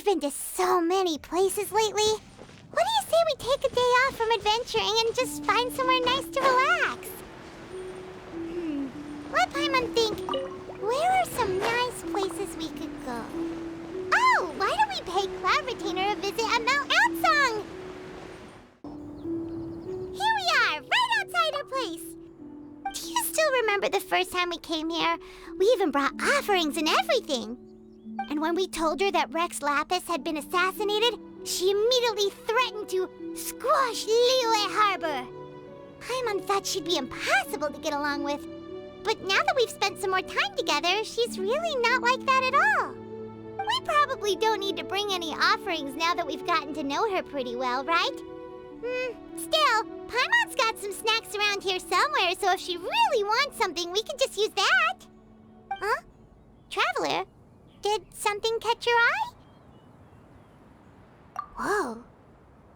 We've been to so many places lately. What do you say we take a day off from adventuring and just find somewhere nice to relax? Let Paimon think. Where are some nice places we could go? Oh, why don't we pay Cloud Retainer a visit at Mount Outsong? Here we are, right outside her place. Do you still remember the first time we came here? We even brought offerings and everything. And when we told her that Rex Lapis had been assassinated, she immediately threatened to squash Liyue Harbor. Paimon thought she'd be impossible to get along with. But now that we've spent some more time together, she's really not like that at all. We probably don't need to bring any offerings now that we've gotten to know her pretty well, right? Still, Paimon's got some snacks around here somewhere, so if she really wants something, we can just use that. Huh? Traveler, did something catch your eye? Whoa,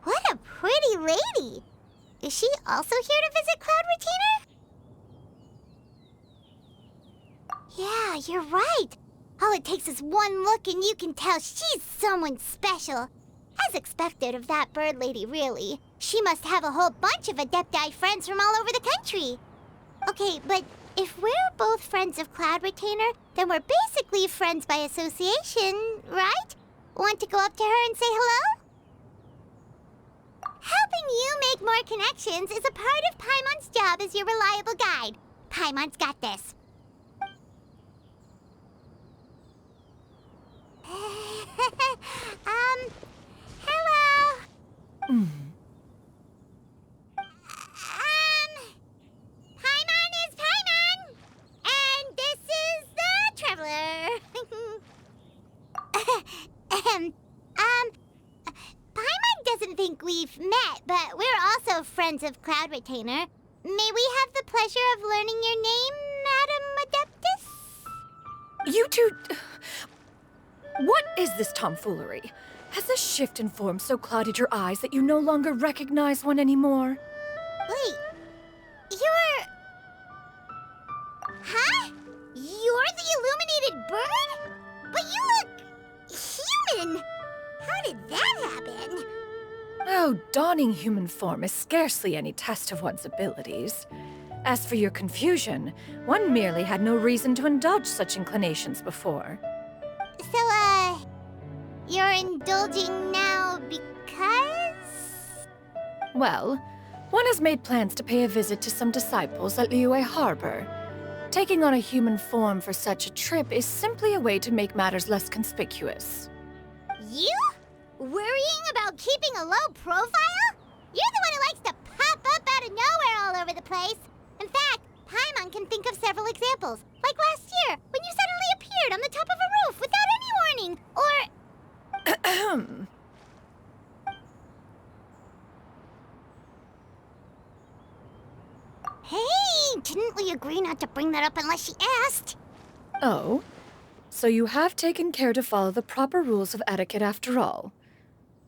what a pretty lady! Is she also here to visit Cloud Retainer? Yeah, you're right. All it takes is one look and you can tell she's someone special. As expected of that bird lady, really. She must have a whole bunch of Adepti friends from all over the country. Okay, but if we're both friends of Cloud Retainer, then we're basically friends by association, right? Want to go up to her and say hello? Helping you make more connections is a part of Paimon's job as your reliable guide. Paimon's got this. Hello. Paimon is Paimon, and this is the Traveler. Paimon doesn't think we've met, but we're also friends of Cloud Retainer. May we have the pleasure of learning your name, Madam Adeptus? You two... What is this tomfoolery? Has this shift in form so clouded your eyes that you no longer recognize one anymore? Wait, you're... Huh? You're the illuminated bird? But you look... human! How did that happen? Oh, donning human form is scarcely any test of one's abilities. As for your confusion, one merely had no reason to indulge such inclinations before. So, you're indulging now because? Well, one has made plans to pay a visit to some disciples at Liyue Harbor. Taking on a human form for such a trip is simply a way to make matters less conspicuous. You? Worrying about keeping a low profile? You're the one who likes to pop up out of nowhere all over the place. In fact, Paimon can think of several examples. Like last year, when you suddenly appeared on the top of a roof without any warning. Or... Hey, didn't we agree not to bring that up unless she asked? Oh? So you have taken care to follow the proper rules of etiquette after all.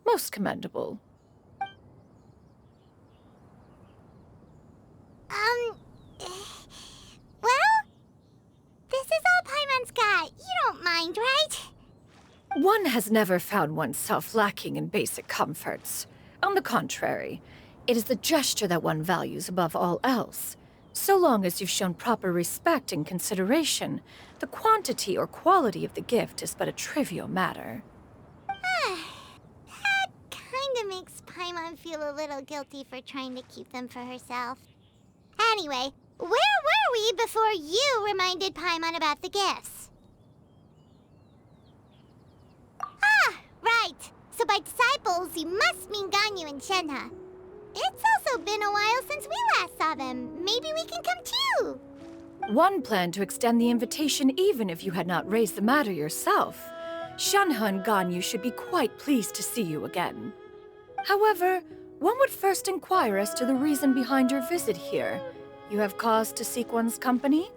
Most commendable. Well, this is all Paimon's got. You don't mind, right? One has never found oneself lacking in basic comforts. On the contrary, it is the gesture that one values above all else. So long as you've shown proper respect and consideration, the quantity or quality of the gift is but a trivial matter. That kinda makes Paimon feel a little guilty for trying to keep them for herself. Anyway, where were we before you reminded Paimon about the gifts? Ah, right. So by disciples, you must mean Ganyu and Shenhe. It's also been a while since we last saw them. Maybe we can come too. One planned to extend the invitation even if you had not raised the matter yourself. Shenhe and Ganyu should be quite pleased to see you again. However, one would first inquire as to the reason behind your visit here. You have cause to seek one's company?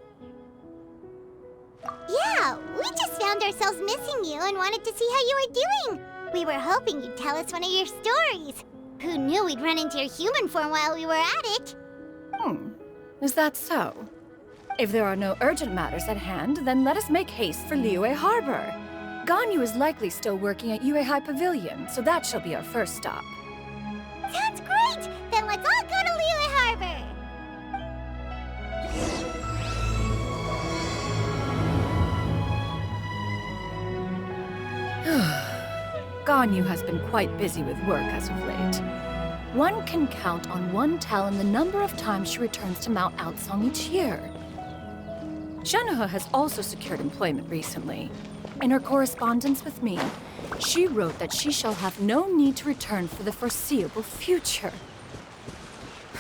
Yeah, we just found ourselves missing you and wanted to see how you were doing. We were hoping you'd tell us one of your stories. Who knew we'd run into your human form while we were at it? Is that so? If there are no urgent matters at hand, then let us make haste for Liyue Harbor. Ganyu is likely still working at Uehai Pavilion, so that shall be our first stop. Sounds great! Then let's all go to Liyue Harbor! Ganyu has been quite busy with work as of late. One can count on one talon the number of times she returns to Mount Outsong each year. Shenoha has also secured employment recently. In her correspondence with me, she wrote that she shall have no need to return for the foreseeable future.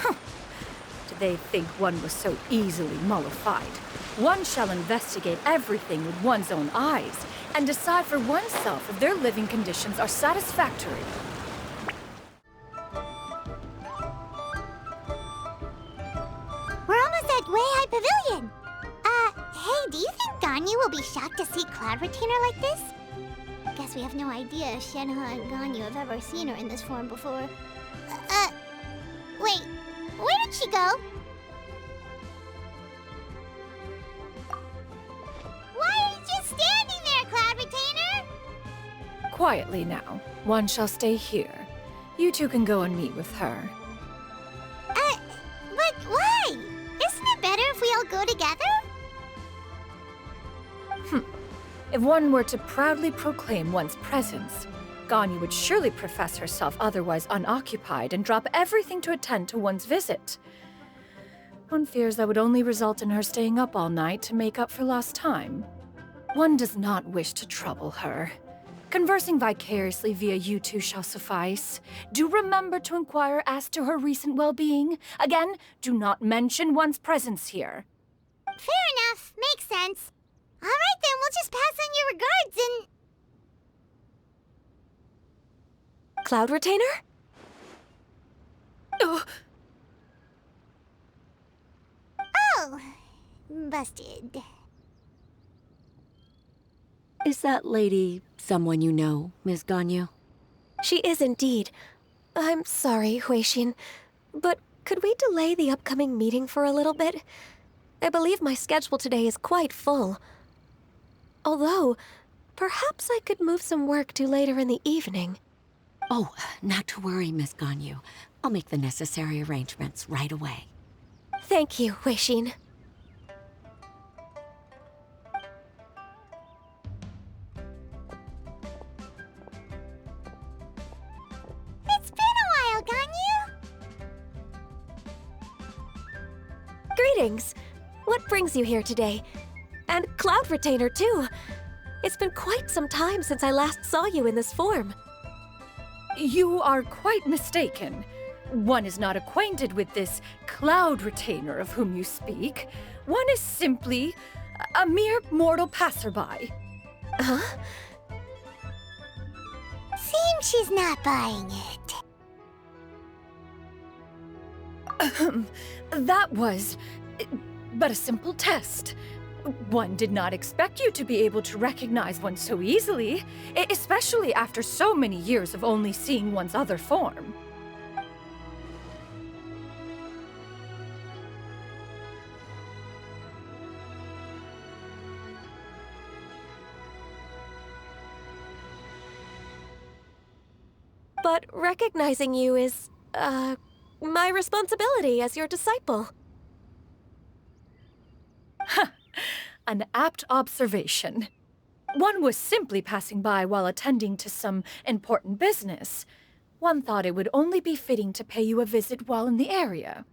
Do they think one was so easily mollified? One shall investigate everything with one's own eyes and decide for oneself if their living conditions are satisfactory. We're almost at Weihai Pavilion! Hey, do you think Ganyu will be shocked to see Cloud Retainer like this? Guess we have no idea if Shenoha and Ganyu have ever seen her in this form before. Wait, where did she go? Why are you just standing there, Cloud Retainer? Quietly now. One shall stay here. You two can go and meet with her. But why? Isn't it better if we all go together? If one were to proudly proclaim one's presence, Ganyu would surely profess herself otherwise unoccupied and drop everything to attend to one's visit. One fears that would only result in her staying up all night to make up for lost time. One does not wish to trouble her. Conversing vicariously via you two shall suffice. Do remember to inquire as to her recent well-being. Again, do not mention one's presence here. Fair enough. Makes sense. All right, then, we'll just pass on your regards and... Cloud Retainer? Oh, busted. Is that lady someone you know, Miss Ganyu? She is indeed. I'm sorry, Huixin, but could we delay the upcoming meeting for a little bit? I believe my schedule today is quite full. Although, perhaps I could move some work to later in the evening. Oh, not to worry, Miss Ganyu. I'll make the necessary arrangements right away. Thank you, Huixin. It's been a while, Ganyu. Greetings. What brings you here today? And Cloud Retainer, too. It's been quite some time since I last saw you in this form. You are quite mistaken. One is not acquainted with this Cloud Retainer of whom you speak. One is simply a mere mortal passerby. Huh? Seems she's not buying it. That was but a simple test. One did not expect you to be able to recognize one so easily, especially after so many years of only seeing one's other form. But recognizing you is, my responsibility as your disciple. An apt observation. One was simply passing by while attending to some important business. One thought it would only be fitting to pay you a visit while in the area.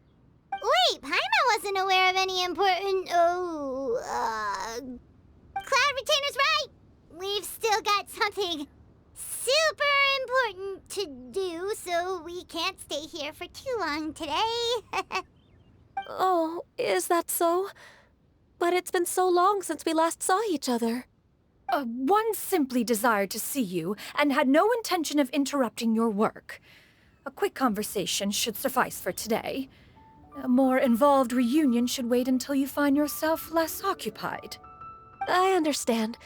Wait, Paimon wasn't aware of any important... Cloud Retainer's right! We've still got something super important to do, so we can't stay here for too long today. Oh, is that so? But it's been so long since we last saw each other. One simply desired to see you and had no intention of interrupting your work. A quick conversation should suffice for today. A more involved reunion should wait until you find yourself less occupied. I understand.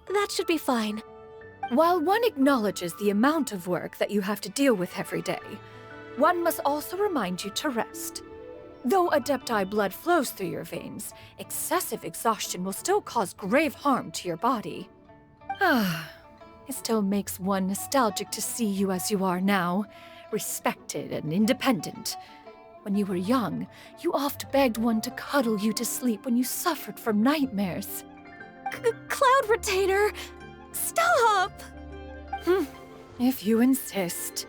That should be fine. While one acknowledges the amount of work that you have to deal with every day, one must also remind you to rest. Though Adepti blood flows through your veins, excessive exhaustion will still cause grave harm to your body. It still makes one nostalgic to see you as you are now, respected and independent. When you were young, you oft begged one to cuddle you to sleep when you suffered from nightmares. Cloud Retainer! Stop! If you insist.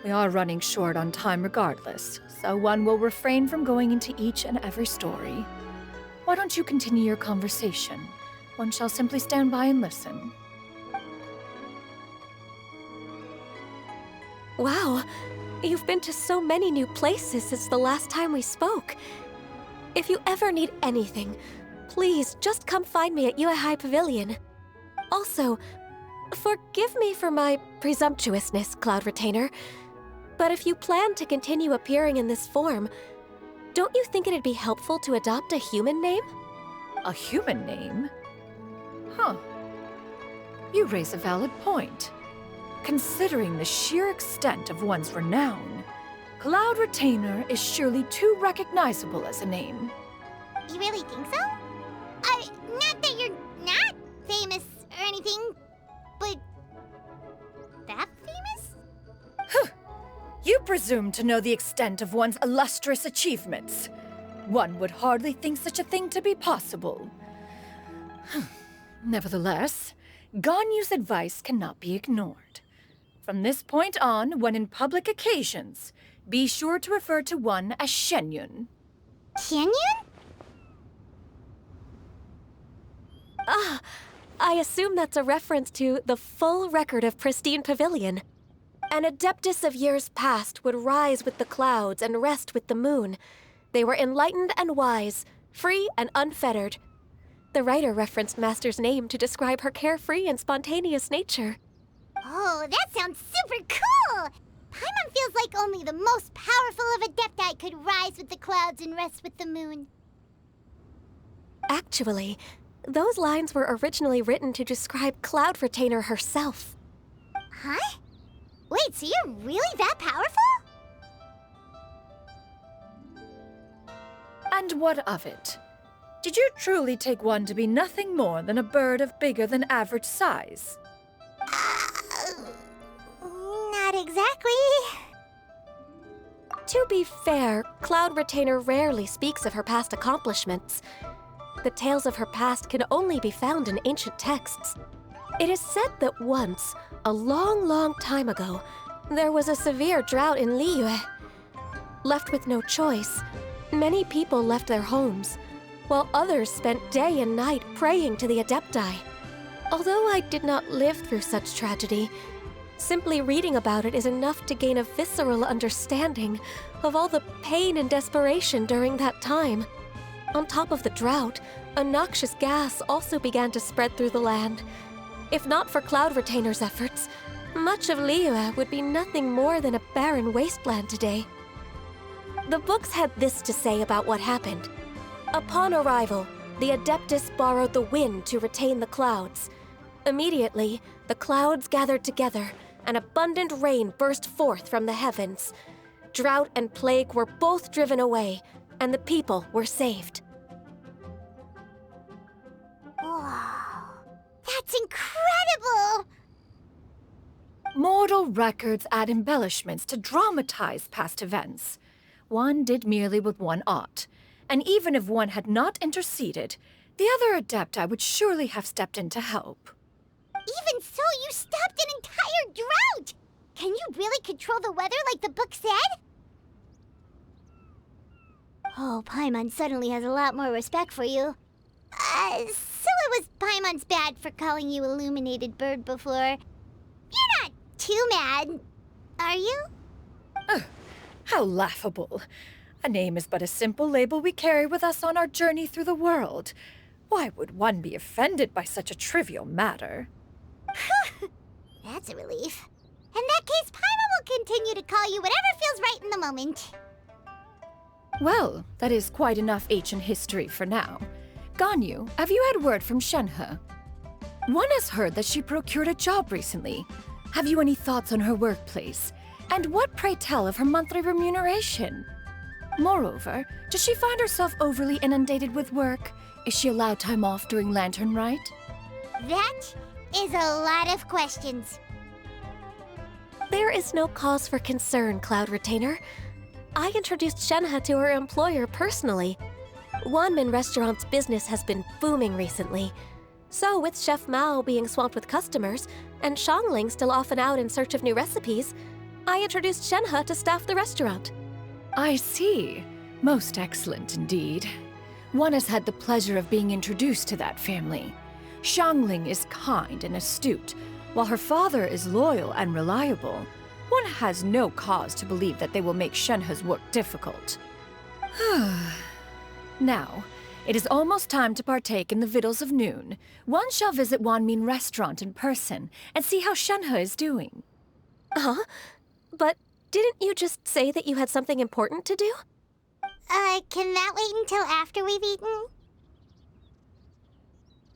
We are running short on time regardless, so one will refrain from going into each and every story. Why don't you continue your conversation? One shall simply stand by and listen. Wow, you've been to so many new places since the last time we spoke. If you ever need anything, please just come find me at Uehai Pavilion. Also, forgive me for my presumptuousness, Cloud Retainer, but if you plan to continue appearing in this form, don't you think it'd be helpful to adopt a human name? A human name? Huh. You raise a valid point. Considering the sheer extent of one's renown, Cloud Retainer is surely too recognizable as a name. You really think so? Not that you're not famous or anything, but that famous? You presume to know the extent of one's illustrious achievements. One would hardly think such a thing to be possible. Nevertheless, Ganyu's advice cannot be ignored. From this point on, when in public occasions, be sure to refer to one as Shenyun. Shenyun? I assume that's a reference to the full record of Pristine Pavilion. An adeptus of years past would rise with the clouds and rest with the moon. They were enlightened and wise, free and unfettered. The writer referenced Master's name to describe her carefree and spontaneous nature. Oh, that sounds super cool! Paimon feels like only the most powerful of Adepti could rise with the clouds and rest with the moon. Actually, those lines were originally written to describe Cloud Retainer herself. Huh? Wait, so you're really that powerful? And what of it? Did you truly take one to be nothing more than a bird of bigger than average size? Not exactly. To be fair, Cloud Retainer rarely speaks of her past accomplishments. The tales of her past can only be found in ancient texts. It is said that once, a long, long time ago, there was a severe drought in Liyue. Left with no choice, many people left their homes, while others spent day and night praying to the Adepti. Although I did not live through such tragedy, simply reading about it is enough to gain a visceral understanding of all the pain and desperation during that time. On top of the drought, a noxious gas also began to spread through the land. If not for Cloud Retainer's efforts, much of Liyue would be nothing more than a barren wasteland today. The books had this to say about what happened. Upon arrival, the Adeptus borrowed the wind to retain the clouds. Immediately, the clouds gathered together, and abundant rain burst forth from the heavens. Drought and plague were both driven away, and the people were saved. Wow, that's incredible! Mortal records add embellishments to dramatize past events. One did merely what one ought, and even if one had not interceded, the other Adepti would surely have stepped in to help. Even so, you stopped an entire drought! Can you really control the weather like the book said? Oh, Paimon suddenly has a lot more respect for you. So it was Paimon's bad for calling you Illuminated Bird before. You're not too mad, are you? How laughable. A name is but a simple label we carry with us on our journey through the world. Why would one be offended by such a trivial matter? That's a relief. In that case, Paimon will continue to call you whatever feels right in the moment. Well, that is quite enough ancient history for now. Ganyu, have you had word from Shenhe? One has heard that she procured a job recently. Have you any thoughts on her workplace? And what, pray tell, of her monthly remuneration? Moreover, does she find herself overly inundated with work? Is she allowed time off during Lantern Rite? That is a lot of questions. There is no cause for concern, Cloud Retainer. I introduced Shenhe to her employer personally. Wanmin Restaurant's business has been booming recently. So, with Chef Mao being swamped with customers, and Xiangling still off and out in search of new recipes, I introduced Shenhe to staff the restaurant. I see. Most excellent indeed. One has had the pleasure of being introduced to that family. Xiangling is kind and astute, while her father is loyal and reliable. One has no cause to believe that they will make Shenhe's work difficult. Now, it is almost time to partake in the victuals of noon. One shall visit Wanmin Restaurant in person and see how Shenhe is doing. Huh? But didn't you just say that you had something important to do? Can that wait until after we've eaten?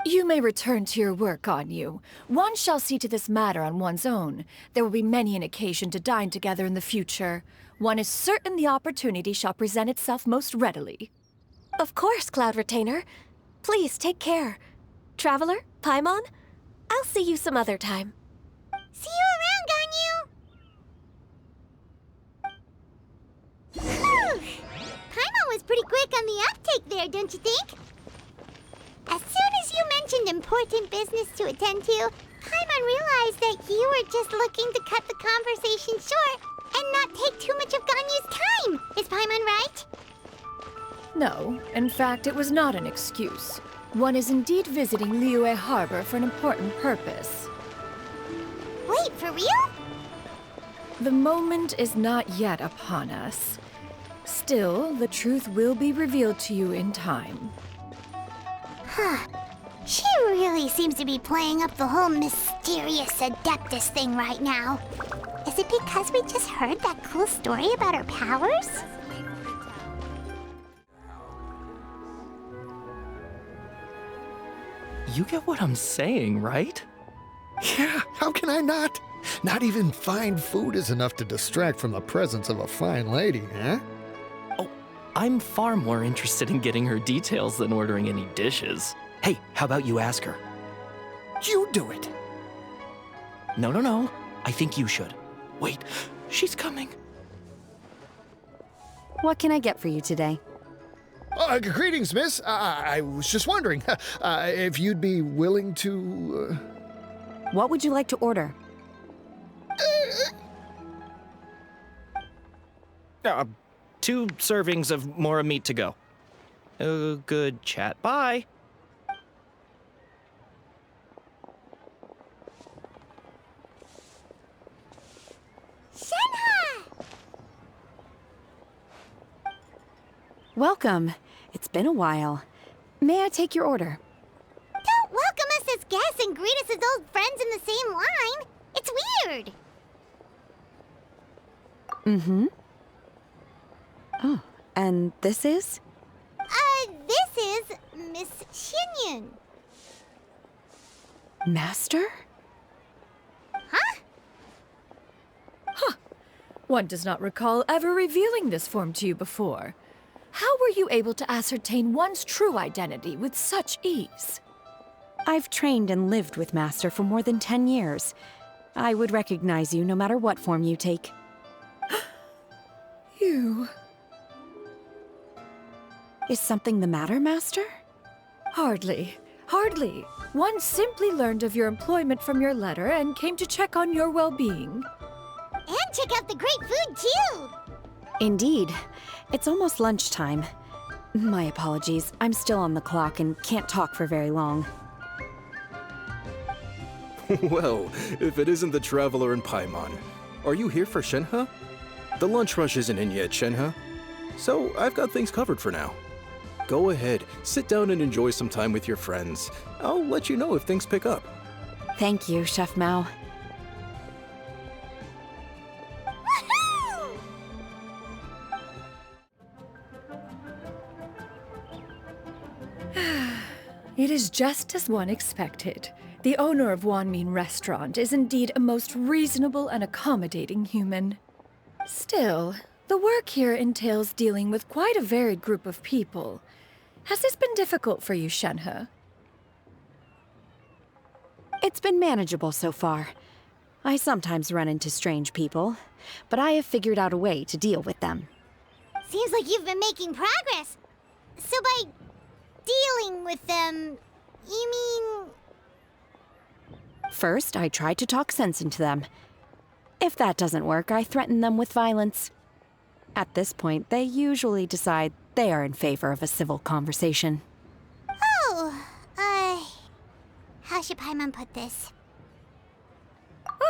You may return to your work, Ganyu. One shall see to this matter on one's own. There will be many an occasion to dine together in the future. One is certain the opportunity shall present itself most readily. Of course, Cloud Retainer. Please take care. Traveler, Paimon, I'll see you some other time. See you around, Ganyu! Paimon was pretty quick on the uptake there, don't you think? As soon as you mentioned important business to attend to, Paimon realized that you were just looking to cut the conversation short and not take too much of Ganyu's time. Is Paimon right? No, in fact, it was not an excuse. One is indeed visiting Liyue Harbor for an important purpose. Wait, for real? The moment is not yet upon us. Still, the truth will be revealed to you in time. Huh. She really seems to be playing up the whole mysterious Adeptus thing right now. Is it because we just heard that cool story about her powers? You get what I'm saying, right? Yeah, how can I not? Not even fine food is enough to distract from the presence of a fine lady, huh? Oh, I'm far more interested in getting her details than ordering any dishes. Hey, how about you ask her? You do it. No. I think you should. Wait, she's coming. What can I get for you today? Greetings, miss. I was just wondering if you'd be willing to... What would you like to order? 2 servings of more meat to go. Good chat. Bye. Welcome. It's been a while. May I take your order? Don't welcome us as guests and greet us as old friends in the same line. It's weird. Mm-hmm. Oh, and this is? This is Miss Xinyun. Master? Huh? One does not recall ever revealing this form to you before. How were you able to ascertain one's true identity with such ease? I've trained and lived with Master for more than 10 years. I would recognize you no matter what form you take. You... Is something the matter, Master? Hardly. One simply learned of your employment from your letter and came to check on your well-being. And check out the great food, too! Indeed. It's almost lunchtime. My apologies. I'm still on the clock and can't talk for very long. Well, if it isn't the Traveler and Paimon. Are you here for Shenhe? The lunch rush isn't in yet, Shenhe. So I've got things covered for now. Go ahead, sit down and enjoy some time with your friends. I'll let you know if things pick up. Thank you, Chef Mao. It is just as one expected. The owner of Wanmin Restaurant is indeed a most reasonable and accommodating human. Still, the work here entails dealing with quite a varied group of people. Has this been difficult for you, Shenhe? It's been manageable so far. I sometimes run into strange people, but I have figured out a way to deal with them. Seems like you've been making progress. So by dealing with them, you mean... First, I try to talk sense into them. If that doesn't work, I threaten them with violence. At this point, they usually decide they are in favor of a civil conversation. Oh, how should Paimon put this?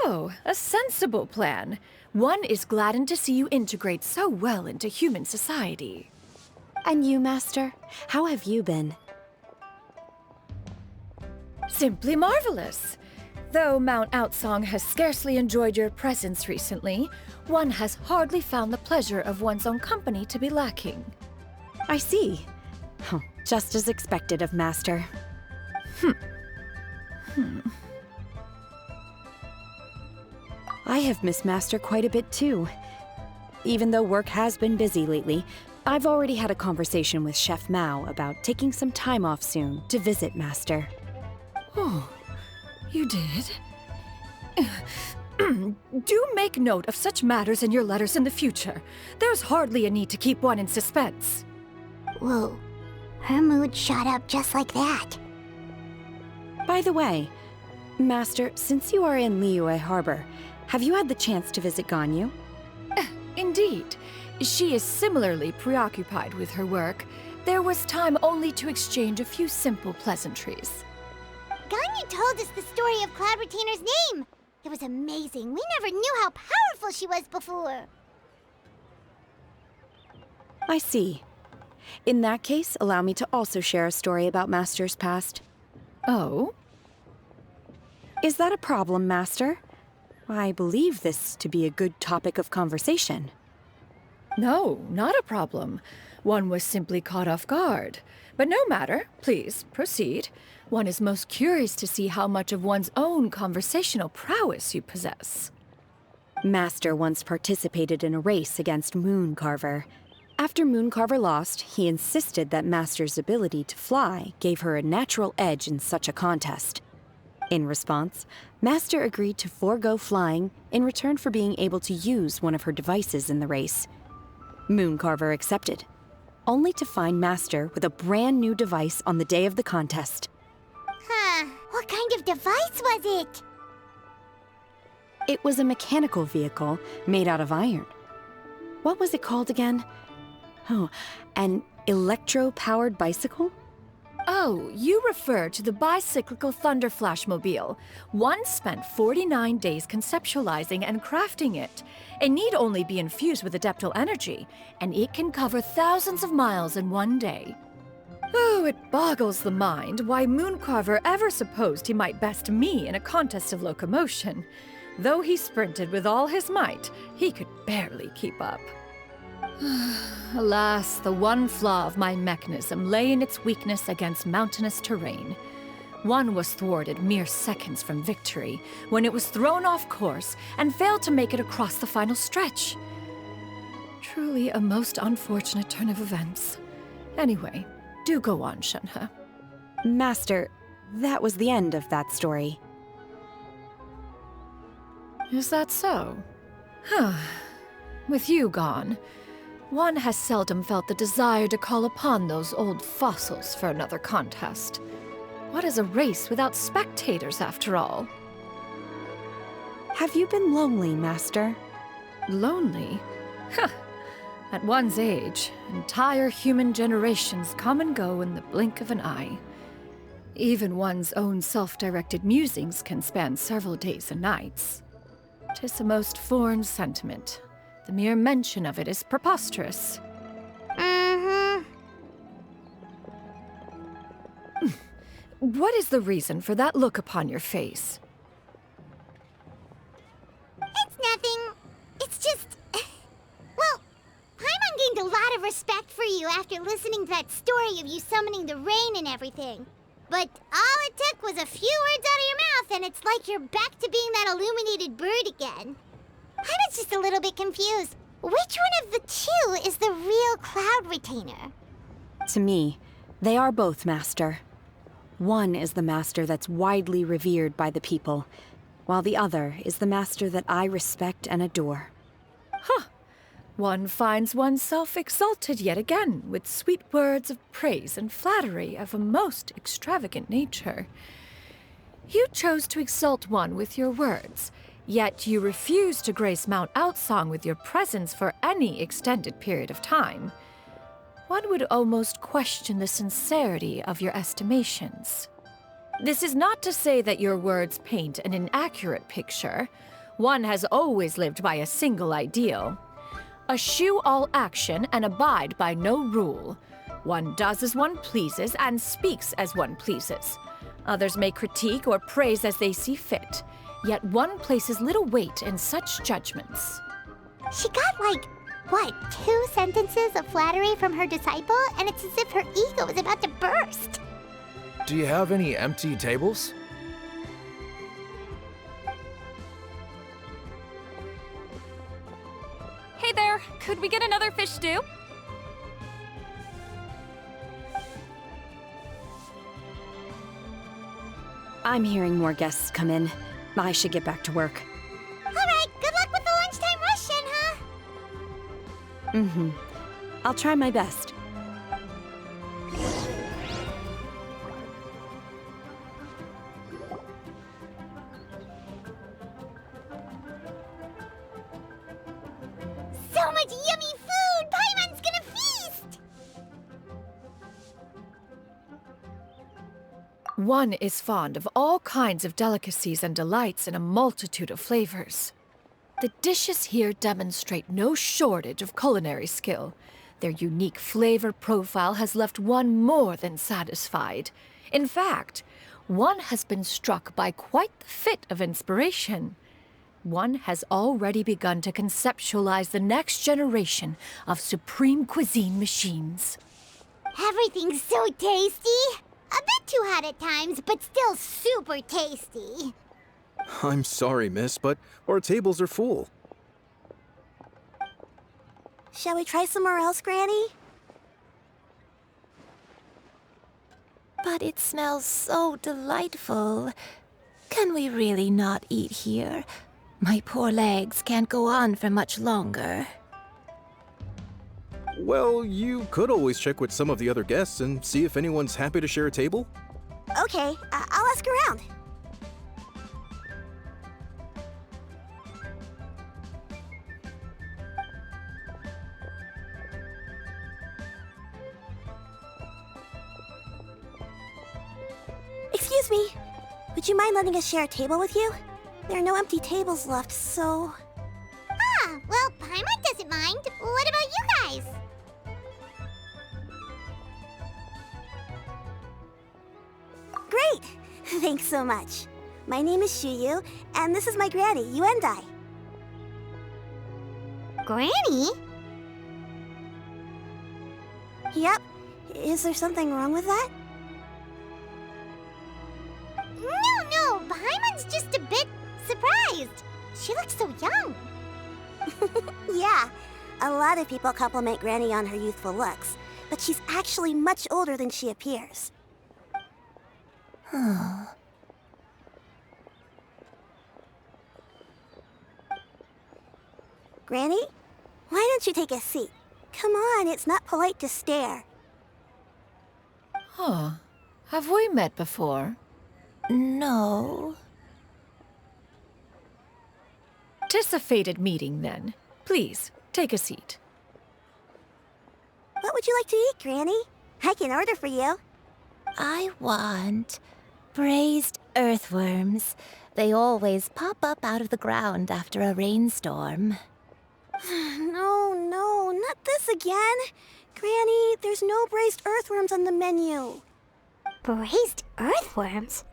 Oh, a sensible plan. One is gladdened to see you integrate so well into human society. And you, Master? How have you been? Simply marvelous. Though Mount Outsong has scarcely enjoyed your presence recently, one has hardly found the pleasure of one's own company to be lacking. I see. Oh, just as expected of Master. I have missed Master quite a bit too. Even though work has been busy lately, I've already had a conversation with Chef Mao about taking some time off soon to visit Master. Oh, you did? Do make note of such matters in your letters in the future. There's hardly a need to keep one in suspense. Whoa, her mood shot up just like that. By the way, Master, since you are in Liyue Harbor, have you had the chance to visit Ganyu? Indeed. She is similarly preoccupied with her work. There was time only to exchange a few simple pleasantries. Ganyu told us the story of Cloud Retainer's name. It was amazing. We never knew how powerful she was before. I see. In that case, allow me to also share a story about Master's past. Oh? Is that a problem, Master? I believe this to be a good topic of conversation. No, not a problem. One was simply caught off guard. But no matter. Please, proceed. One is most curious to see how much of one's own conversational prowess you possess. Master once participated in a race against Mooncarver. After Mooncarver lost, he insisted that Master's ability to fly gave her a natural edge in such a contest. In response, Master agreed to forego flying in return for being able to use one of her devices in the race. Mooncarver accepted, only to find Master with a brand new device on the day of the contest. Huh, what kind of device was it? It was a mechanical vehicle made out of iron. What was it called again? Oh, an electro-powered bicycle? Oh, you refer to the bicyclical Thunder Flashmobile. One spent 49 days conceptualizing and crafting it. It need only be infused with adeptal energy, and it can cover thousands of miles in one day. Oh, it boggles the mind why Mooncarver ever supposed he might best me in a contest of locomotion. Though he sprinted with all his might, he could barely keep up. Alas, the one flaw of my mechanism lay in its weakness against mountainous terrain. One was thwarted mere seconds from victory, when it was thrown off course and failed to make it across the final stretch. Truly a most unfortunate turn of events. Anyway, do go on, Shenhe. Master, that was the end of that story. Is that so? Huh. With you gone, one has seldom felt the desire to call upon those old fossils for another contest. What is a race without spectators, after all? Have you been lonely, Master? Lonely? Huh. At one's age, entire human generations come and go in the blink of an eye. Even one's own self-directed musings can span several days and nights. 'Tis a most foreign sentiment. The mere mention of it is preposterous. What is the reason for that look upon your face? It's nothing. It's just... Well, Paimon gained a lot of respect for you after listening to that story of you summoning the rain and everything. But all it took was a few words out of your mouth and it's like you're back to being that illuminated bird again. Paimon's just a little bit confused. Which one of the two is the real Cloud Retainer? To me, they are both, Master. One is the master that's widely revered by the people, while the other is the master that I respect and adore. Huh. One finds oneself exalted yet again with sweet words of praise and flattery of a most extravagant nature. You chose to exalt one with your words, yet you refuse to grace Mount Outsong with your presence for any extended period of time. One would almost question the sincerity of your estimations. This is not to say that your words paint an inaccurate picture. One has always lived by a single ideal. Eschew all action and abide by no rule. One does as one pleases and speaks as one pleases. Others may critique or praise as they see fit, yet one places little weight in such judgments. She got like, what, 2 sentences of flattery from her disciple, and it's as if her ego is about to burst. Do you have any empty tables? Hey there, could we get another fish stew? I'm hearing more guests come in. I should get back to work. All right, good luck with the lunchtime rush, huh? Mm-hmm. I'll try my best. So much yummy food! Paimon's gonna feast! One is fond of all kinds of delicacies and delights in a multitude of flavors. The dishes here demonstrate no shortage of culinary skill. Their unique flavor profile has left one more than satisfied. In fact, one has been struck by quite the fit of inspiration. One has already begun to conceptualize the next generation of supreme cuisine machines. Everything's so tasty! A bit too hot at times, but still super tasty. I'm sorry, miss, but our tables are full. Shall we try somewhere else, Granny? But it smells so delightful. Can we really not eat here? My poor legs can't go on for much longer. Well, you could always check with some of the other guests and see if anyone's happy to share a table. Okay, I'll ask around. Excuse me. Would you mind letting us share a table with you? There are no empty tables left, so... Ah, well, Paimon doesn't mind. What about you guys? Great! Thanks so much. My name is Shuyu, and this is my granny, Yuendai. Granny? Yep. Is there something wrong with that? No, Paimon's just a bit surprised. She looks so young. Yeah, a lot of people compliment Granny on her youthful looks, but she's actually much older than she appears. Granny, why don't you take a seat? Come on, it's not polite to stare. Huh. Have we met before? No. 'Tis a fated meeting, then. Please, take a seat. What would you like to eat, Granny? I can order for you. I want braised earthworms. They always pop up out of the ground after a rainstorm. No, not this again. Granny, there's no braised earthworms on the menu. Braised earthworms?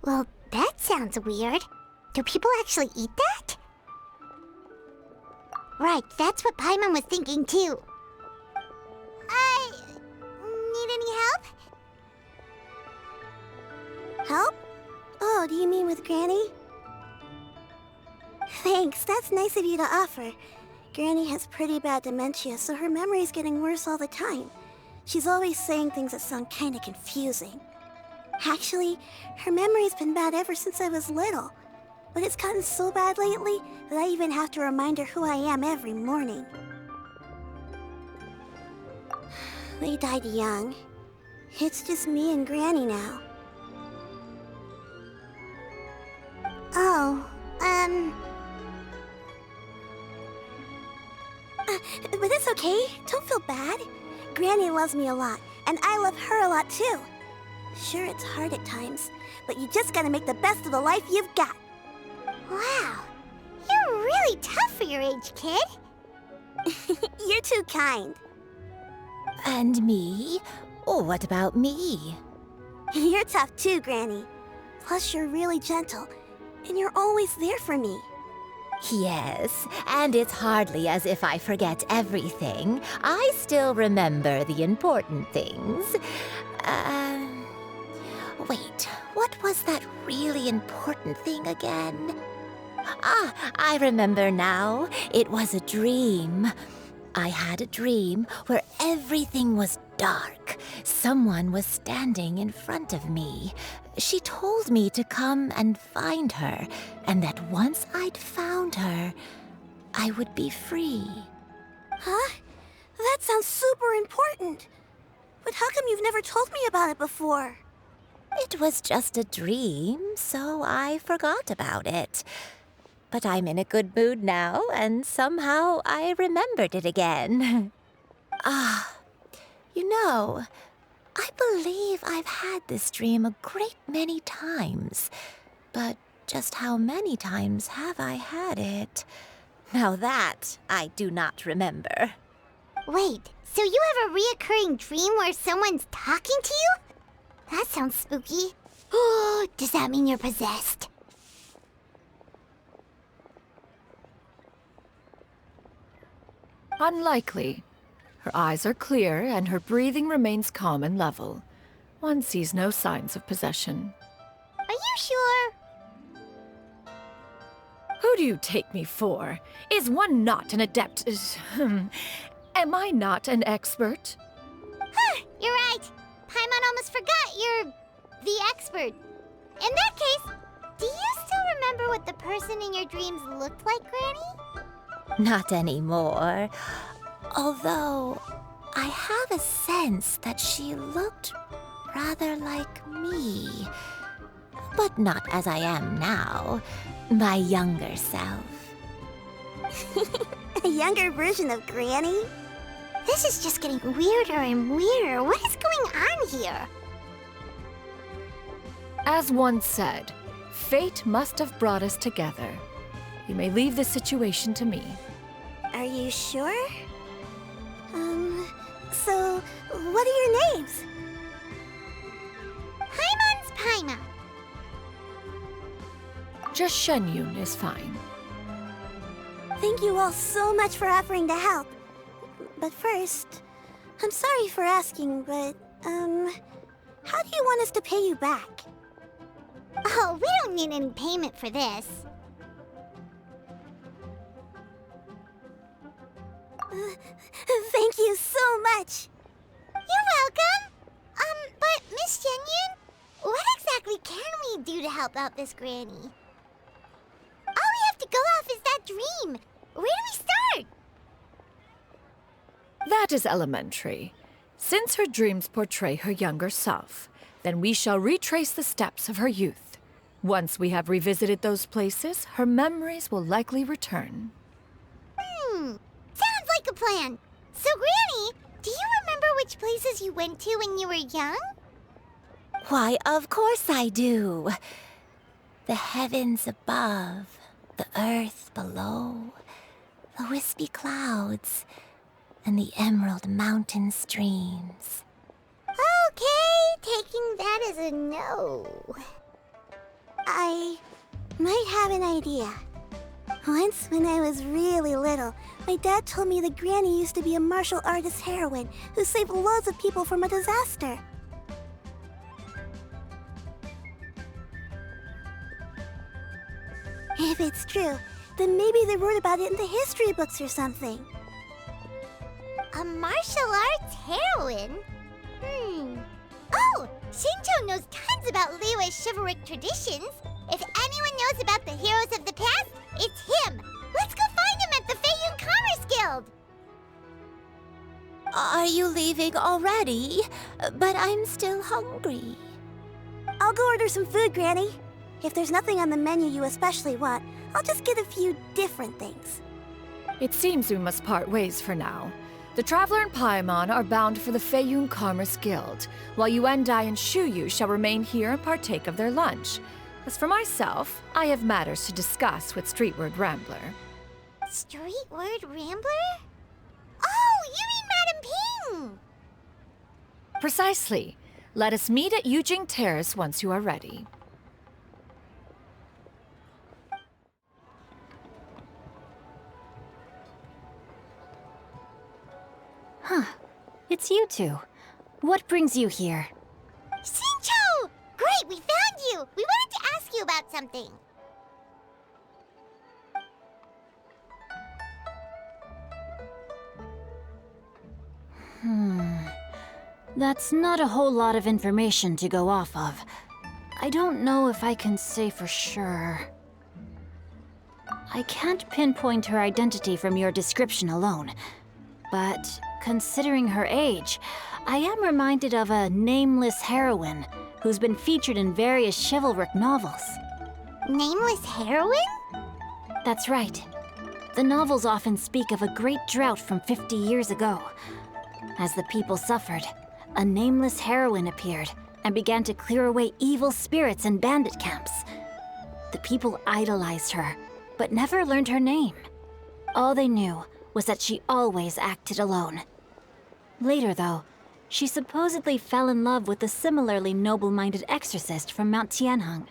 Well, that sounds weird. Do people actually eat that? Right, that's what Paimon was thinking too. Need any help? Help? Oh, do you mean with Granny? Thanks, that's nice of you to offer. Granny has pretty bad dementia, so her memory's getting worse all the time. She's always saying things that sound kinda confusing. Actually, her memory's been bad ever since I was little. But it's gotten so bad lately that I even have to remind her who I am every morning. They died young. It's just me and Granny now. Oh, but it's okay. Don't feel bad. Granny loves me a lot, and I love her a lot too. Sure, it's hard at times, but you just gotta make the best of the life you've got. Wow, you're really tough for your age, kid. You're too kind. And me? Oh, what about me? You're tough too, Granny. Plus, you're really gentle, and you're always there for me. Yes, and it's hardly as if I forget everything. I still remember the important things. Wait, what was that really important thing again? Ah, I remember now. It was a dream. I had a dream where everything was dark. Someone was standing in front of me. She told me to come and find her, and that once I'd found her, I would be free. Huh? That sounds super important. But how come you've never told me about it before? It was just a dream, so I forgot about it. But I'm in a good mood now, and somehow I remembered it again. You know, I believe I've had this dream a great many times. But just how many times have I had it? Now that I do not remember. Wait, so you have a reoccurring dream where someone's talking to you? That sounds spooky. Oh, does that mean you're possessed? Unlikely. Her eyes are clear and her breathing remains calm and level. One sees no signs of possession. Are you sure? Who do you take me for? Is one not an adept? Am I not an expert? Huh, you're right. Paimon almost forgot you're the expert. In that case, do you still remember what the person in your dreams looked like, Granny? Not anymore. Although, I have a sense that she looked rather like me. But not as I am now. My younger self. A younger version of Granny? This is just getting weirder and weirder. What is going on here? As one said, fate must have brought us together. You may leave this situation to me. Are you sure? So, what are your names? Paimon's Paimon. Just Shenyun is fine. Thank you all so much for offering to help. But first, I'm sorry for asking, but, how do you want us to pay you back? Oh, we don't need any payment for this. Thank you so much. You're welcome. But Miss Shenyun, what exactly can we do to help out this Granny? All we have to go off is that dream. Where do we start? That is elementary. Since her dreams portray her younger self, then we shall retrace the steps of her youth. Once we have revisited those places, her memories will likely return. Sounds like a plan. So, Granny, do you remember which places you went to when you were young? Why, of course I do. The heavens above, the earth below, the wispy clouds, and the emerald mountain streams. Okay, taking that as a no. I might have an idea. Once, when I was really little, my dad told me that Granny used to be a martial artist heroine who saved loads of people from a disaster. If it's true, then maybe they wrote about it in the history books or something. A martial arts heroine? Oh, Shinjo knows tons knows about Liyue's chivalric traditions. If anyone knows about the heroes of the past, it's him. Let's go find him at the Feiyun Commerce Guild. Are you leaving already? But I'm still hungry. I'll go order some food, Granny. If there's nothing on the menu you especially want, I'll just get a few different things. It seems we must part ways for now. The Traveler and Paimon are bound for the Feiyun Commerce Guild, while Yuendai and Shuyu shall remain here and partake of their lunch. As for myself, I have matters to discuss with Streetward Rambler. Streetward Rambler? Oh, you mean Madame Ping! Precisely. Let us meet at Yujing Terrace once you are ready. Huh. It's you two. What brings you here? Xingqiu! Great, we found you! We wanted to ask you about something. That's not a whole lot of information to go off of. I don't know if I can say for sure. I can't pinpoint her identity from your description alone, but considering her age, I am reminded of a nameless heroine who's been featured in various chivalric novels. Nameless heroine? That's right. The novels often speak of a great drought from 50 years ago. As the people suffered, a nameless heroine appeared and began to clear away evil spirits and bandit camps. The people idolized her, but never learned her name. All they knew was that she always acted alone. Later, though, she supposedly fell in love with a similarly noble-minded exorcist from Mount Tianheng.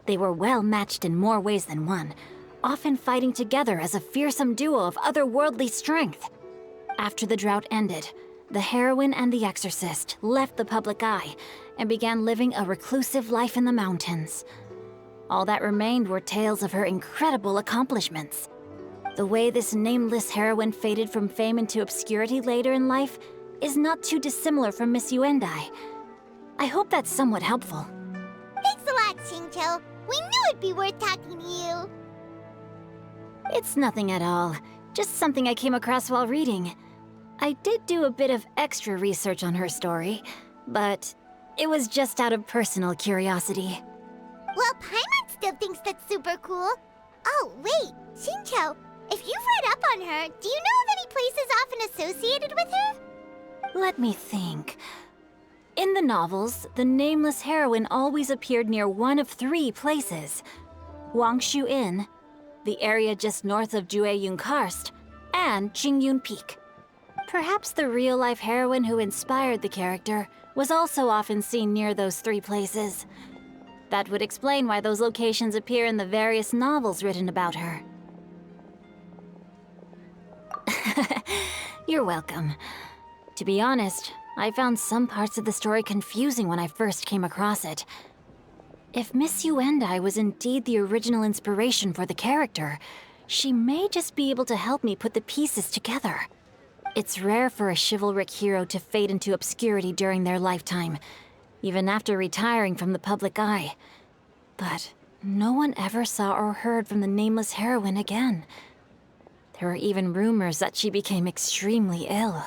They were well matched in more ways than one, often fighting together as a fearsome duo of otherworldly strength. After the drought ended, the heroine and the exorcist left the public eye and began living a reclusive life in the mountains. All that remained were tales of her incredible accomplishments. The way this nameless heroine faded from fame into obscurity later in life is not too dissimilar from Miss Yuendai. I hope that's somewhat helpful. Thanks a lot, Xingqiu. We knew it'd be worth talking to you. It's nothing at all. Just something I came across while reading. I did do a bit of extra research on her story, but it was just out of personal curiosity. Well, Paimon still thinks that's super cool. Oh, wait, Xingqiu, if you've read up on her, do you know of any places often associated with her? Let me think. In the novels, the nameless heroine always appeared near one of 3 places. Wangshu Inn, the area just north of Jueyun Karst, and Qingyun Peak. Perhaps the real-life heroine who inspired the character was also often seen near those 3 places. That would explain why those locations appear in the various novels written about her. You're welcome. To be honest, I found some parts of the story confusing when I first came across it. If Miss Yuendai was indeed the original inspiration for the character, she may just be able to help me put the pieces together. It's rare for a chivalric hero to fade into obscurity during their lifetime, even after retiring from the public eye. But no one ever saw or heard from the nameless heroine again. There were even rumors that she became extremely ill.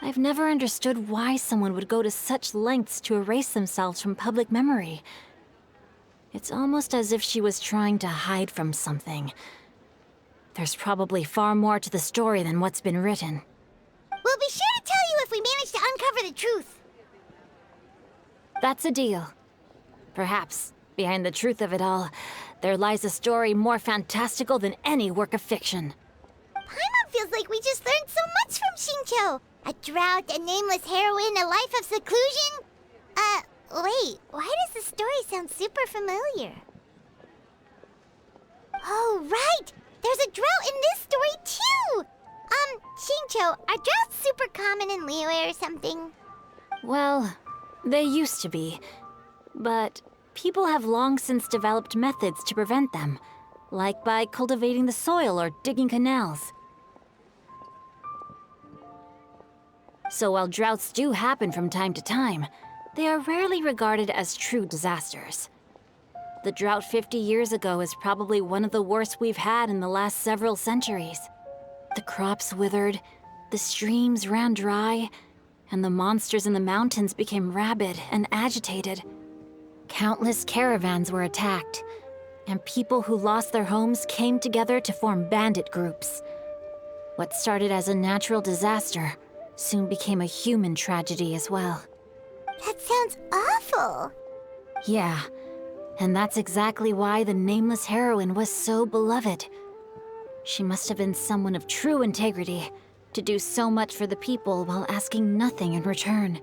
I've never understood why someone would go to such lengths to erase themselves from public memory. It's almost as if she was trying to hide from something. There's probably far more to the story than what's been written. We'll be sure to tell you if we manage to uncover the truth. That's a deal. Perhaps, behind the truth of it all, there lies a story more fantastical than any work of fiction. Paimon feels like we just learned so much from Xingqiu. A drought, a nameless heroine, a life of seclusion. Wait, why does the story sound super familiar? Oh, right! There's a drought in this story, too! Xingqiu, are droughts super common in Liyue or something? Well, they used to be. But people have long since developed methods to prevent them, like by cultivating the soil or digging canals. So while droughts do happen from time to time, they are rarely regarded as true disasters. The drought 50 years ago is probably one of the worst we've had in the last several centuries. The crops withered, the streams ran dry, and the monsters in the mountains became rabid and agitated. Countless caravans were attacked, and people who lost their homes came together to form bandit groups. What started as a natural disaster soon became a human tragedy as well. That sounds awful. Yeah, and that's exactly why the nameless heroine was so beloved. She must have been someone of true integrity to do so much for the people while asking nothing in return.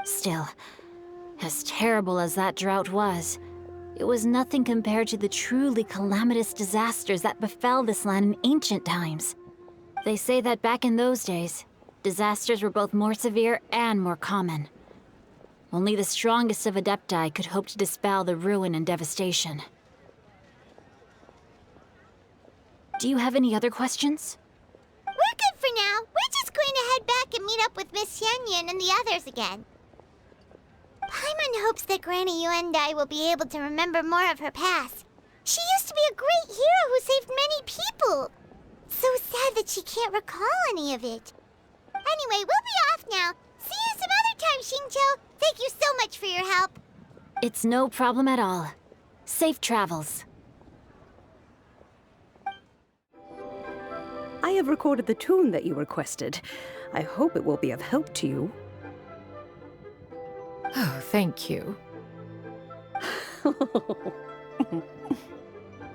Still, as terrible as that drought was, it was nothing compared to the truly calamitous disasters that befell this land in ancient times. They say that back in those days, disasters were both more severe and more common. Only the strongest of Adepti could hope to dispel the ruin and devastation. Do you have any other questions? We're good for now. We're just going to head back and meet up with Miss Yen and the others again. Paimon hopes that Granny Yuendai will be able to remember more of her past. She used to be a great hero who saved many people. So sad that she can't recall any of it. Anyway, we'll be off now. See you some other time, Xingqiu. Thank you so much for your help. It's no problem at all. Safe travels. I have recorded the tune that you requested. I hope it will be of help to you. Oh, thank you.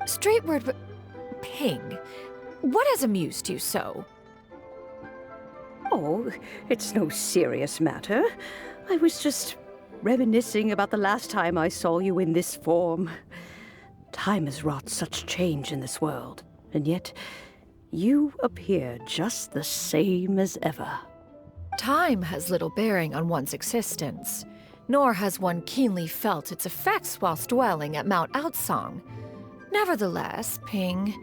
Straight word, but Ping, what has amused you so? Oh, it's no serious matter. I was just reminiscing about the last time I saw you in this form. Time has wrought such change in this world, and yet you appear just the same as ever. Time has little bearing on one's existence, nor has one keenly felt its effects whilst dwelling at Mount Outsong. Nevertheless, Ping,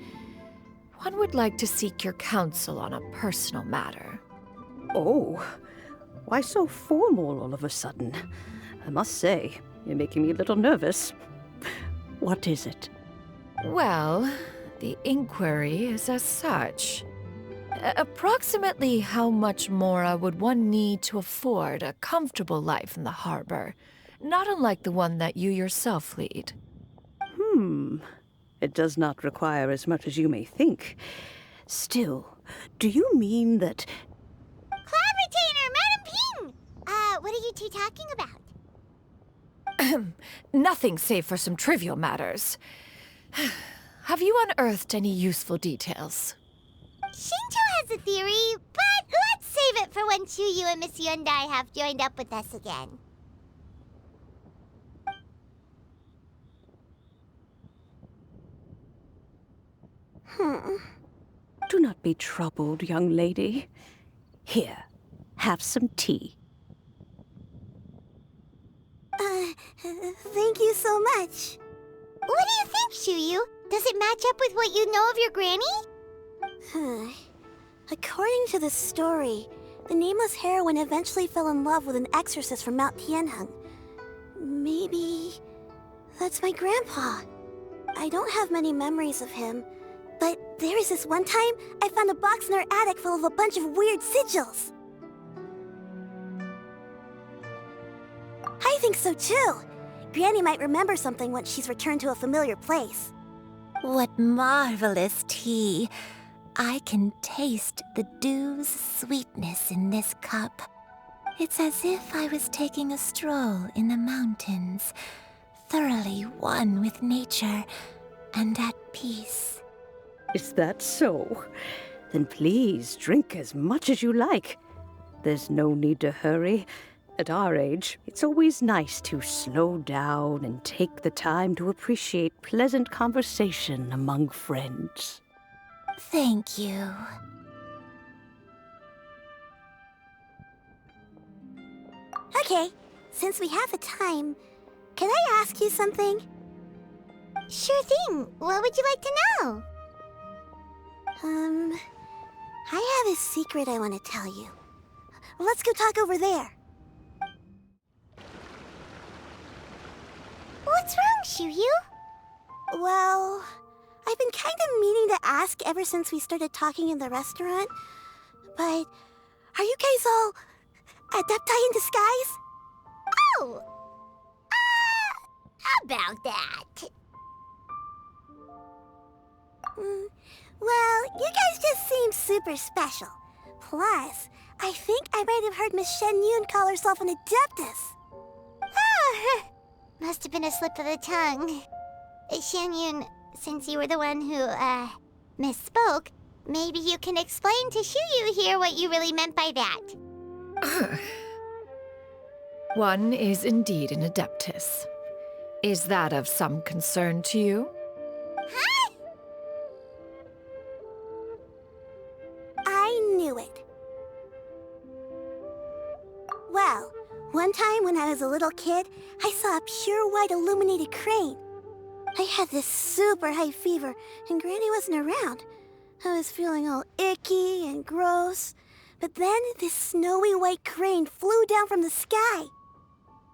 one would like to seek your counsel on a personal matter. Oh, why so formal all of a sudden? I must say, you're making me a little nervous. What is it? Well, the inquiry is as such. Approximately how much more would one need to afford a comfortable life in the harbor, not unlike the one that you yourself lead? It does not require as much as you may think. Still, do you mean that... Cloud Retainer, Madam Ping! What are you two talking about? Nothing save for some trivial matters. Have you unearthed any useful details? Xingqiu has a theory, but let's save it for when Chuyu and Miss Yuendai have joined up with us again. Do not be troubled, young lady. Here, have some tea. Thank you so much. What do you think, Chuyu? Does it match up with what you know of your granny? According to the story, the nameless heroine eventually fell in love with an exorcist from Mount Tianheng. Maybe that's my grandpa. I don't have many memories of him, but there was this one time I found a box in our attic full of a bunch of weird sigils. I think so too. Granny might remember something once she's returned to a familiar place. What marvelous tea. I can taste the dew's sweetness in this cup. It's as if I was taking a stroll in the mountains, thoroughly one with nature and at peace. Is that so? Then please drink as much as you like. There's no need to hurry. At our age, it's always nice to slow down and take the time to appreciate pleasant conversation among friends. Thank you. Okay, since we have the time, can I ask you something? Sure thing. What would you like to know? I have a secret I want to tell you. Let's go talk over there. What's wrong, Shiryu? Well, I've been kind of meaning to ask ever since we started talking in the restaurant. But are you guys all adepti in disguise? Oh! About that. Well, you guys just seem super special. Plus, I think I might have heard Miss Shen Yun call herself an adeptus. Oh, must have been a slip of the tongue. Shen Yun, since you were the one who, misspoke, maybe you can explain to Shiryu here what you really meant by that. One is indeed an adeptus. Is that of some concern to you? Huh? I knew it. Well, one time when I was a little kid, I saw a pure white illuminated crane. I had this super high fever, and Granny wasn't around. I was feeling all icky and gross. But then this snowy white crane flew down from the sky.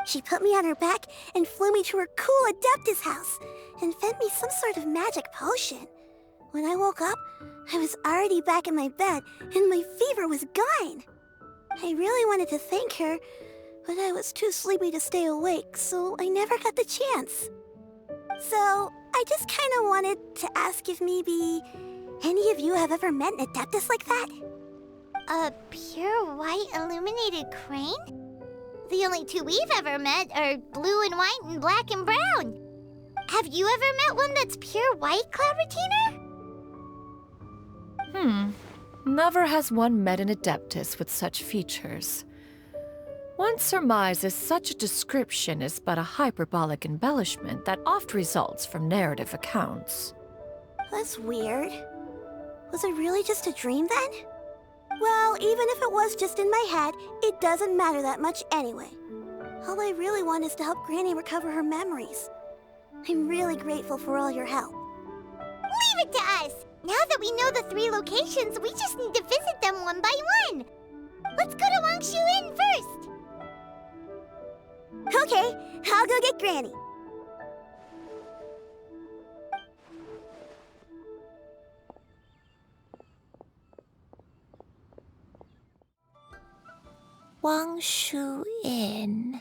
She put me on her back and flew me to her cool Adeptus house and fed me some sort of magic potion. When I woke up, I was already back in my bed and my fever was gone. I really wanted to thank her, but I was too sleepy to stay awake, so I never got the chance. So I just kind of wanted to ask if maybe any of you have ever met an Adeptus like that? A pure white illuminated crane? The only two we've ever met are blue and white and black and brown. Have you ever met one that's pure white, Cloud Retainer? Never has one met an adeptus with such features. One surmises such a description is but a hyperbolic embellishment that oft results from narrative accounts. That's weird. Was it really just a dream then? Well, even if it was just in my head, it doesn't matter that much anyway. All I really want is to help Granny recover her memories. I'm really grateful for all your help. Leave it to us! Now that we know the 3 locations, we just need to visit them one by one. Let's go to Wangshu Inn first. Okay, I'll go get Granny. Wangshu Inn.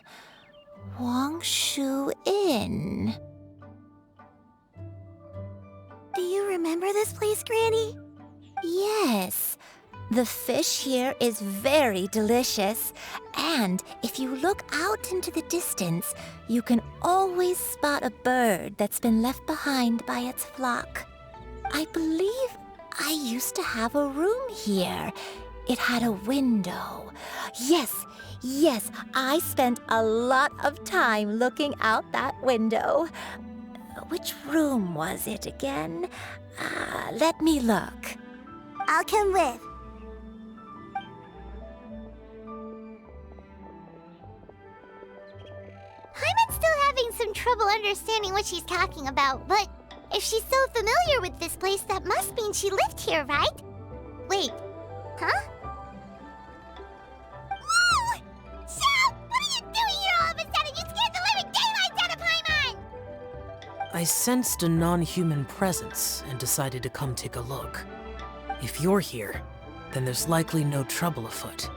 Wangshu Inn. Do you remember this place, Granny? Yes. The fish here is very delicious. And if you look out into the distance, you can always spot a bird that's been left behind by its flock. I believe I used to have a room here. It had a window. Yes, I spent a lot of time looking out that window. Which room was it again? Let me look. I'll come with. Paimon's still having some trouble understanding what she's talking about, but if she's so familiar with this place, that must mean she lived here, right? Wait, huh? Whoa! Shao! What are you doing here all of a sudden? You scared the living daylights out of Paimon! I sensed a non-human presence and decided to come take a look. If you're here, then there's likely no trouble afoot.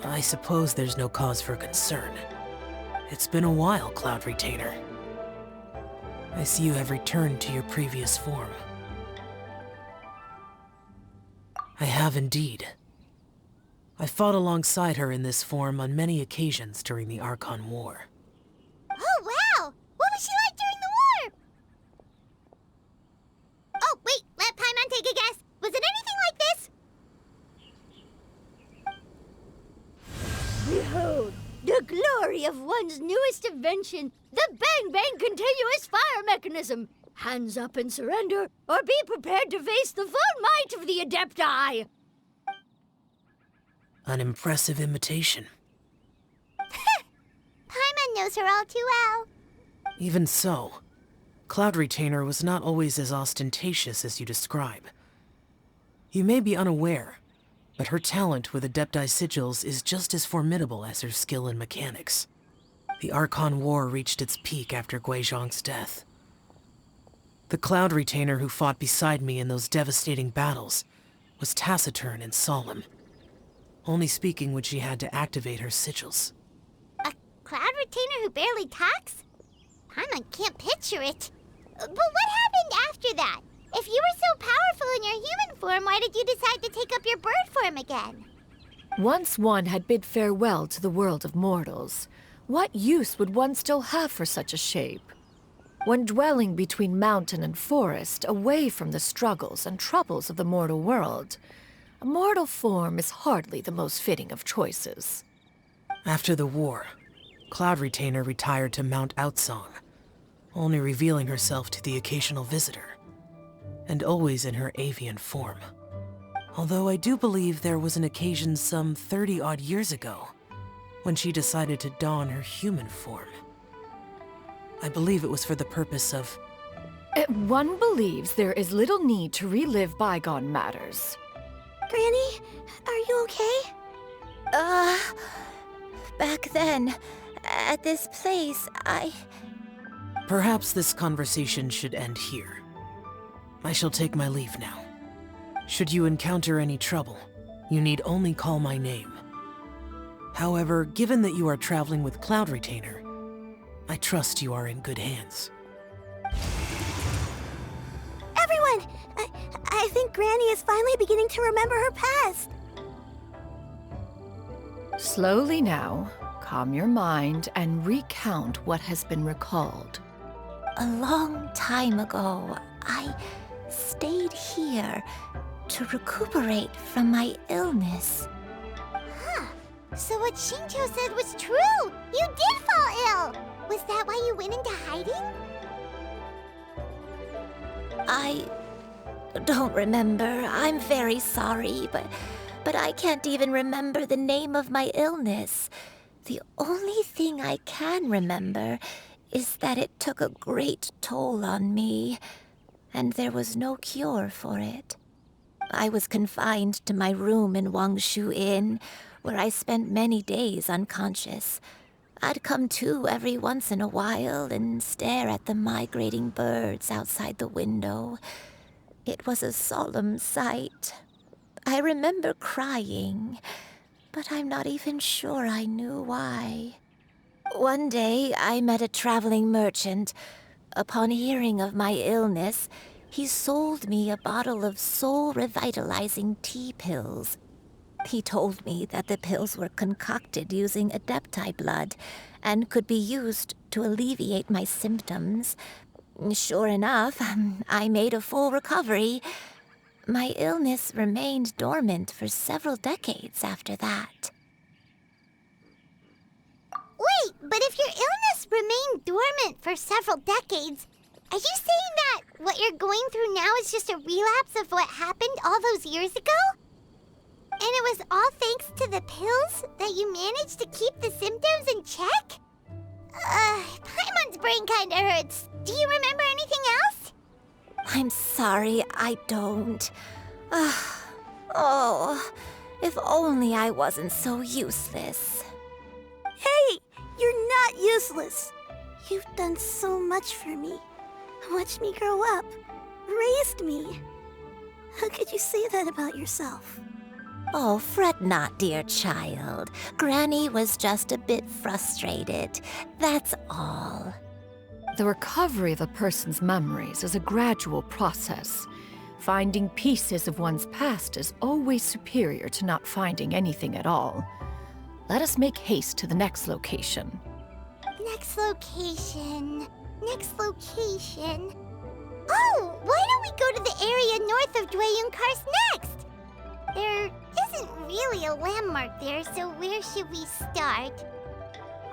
I suppose there's no cause for concern. It's been a while, Cloud Retainer. I see you have returned to your previous form. I have indeed. I fought alongside her in this form on many occasions during the Archon War. Oh, wow! What was she like during the war? Oh, wait, let Paimon take a guess. Was it anything like this? Behold, the glory of one's newest invention, the Bang Bang continuous fire mechanism. Hands up and surrender, or be prepared to face the full might of the Adepti. An impressive imitation. Paimon knows her all too well. Even so, Cloud Retainer was not always as ostentatious as you describe. You may be unaware, but her talent with Adepti sigils is just as formidable as her skill in mechanics. The Archon War reached its peak after Guizhong's death. The Cloud Retainer who fought beside me in those devastating battles was taciturn and solemn, only speaking when she had to activate her sigils. A Cloud Retainer who barely talks? Paimon can't picture it. But what happened after that? If you were so powerful in your human form, why did you decide to take up your bird form again? Once one had bid farewell to the world of mortals, what use would one still have for such a shape? When dwelling between mountain and forest, away from the struggles and troubles of the mortal world, a mortal form is hardly the most fitting of choices. After the war, Cloud Retainer retired to Mount Outsong, only revealing herself to the occasional visitor, and always in her avian form. Although I do believe there was an occasion some 30-odd years ago when she decided to don her human form. I believe it was for the purpose of... One believes there is little need to relive bygone matters. Granny, are you okay? Back then, at this place, Perhaps this conversation should end here. I shall take my leave now. Should you encounter any trouble, you need only call my name. However, given that you are traveling with Cloud Retainer, I trust you are in good hands. Everyone! I think Granny is finally beginning to remember her past. Slowly now, calm your mind and recount what has been recalled. a long time ago, I stayed here to recuperate from my illness. Huh. So what Shinjo said was true! You did fall ill! Was that why you went into hiding? I don't remember. I'm very sorry, but I can't even remember the name of my illness. The only thing I can remember is that it took a great toll on me, and there was no cure for it. I was confined to my room in Wangshu Inn, where I spent many days unconscious. I'd come to every once in a while and stare at the migrating birds outside the window. It was a solemn sight. I remember crying, but I'm not even sure I knew why. One day, I met a traveling merchant. Upon hearing of my illness, he sold me a bottle of soul-revitalizing tea pills. He told me that the pills were concocted using adepti blood and could be used to alleviate my symptoms. Sure enough, I made a full recovery. My illness remained dormant for several decades after that. Wait, but if your illness remained dormant for several decades, are you saying that what you're going through now is just a relapse of what happened all those years ago? And it was all thanks to the pills that you managed to keep the symptoms in check? Paimon's brain kinda hurts. Do you remember anything else? I'm sorry, I don't. Oh, if only I wasn't so useless. Hey, you're not useless. You've done so much for me. Watched me grow up, raised me. How could you say that about yourself? Oh, fret not, dear child. Granny was just a bit frustrated. That's all. The recovery of a person's memories is a gradual process. Finding pieces of one's past is always superior to not finding anything at all. Let us make haste to the next location. Next location. Next location. Oh, why don't we go to the area north of Dwayun Karst next? There isn't really a landmark there, so where should we start?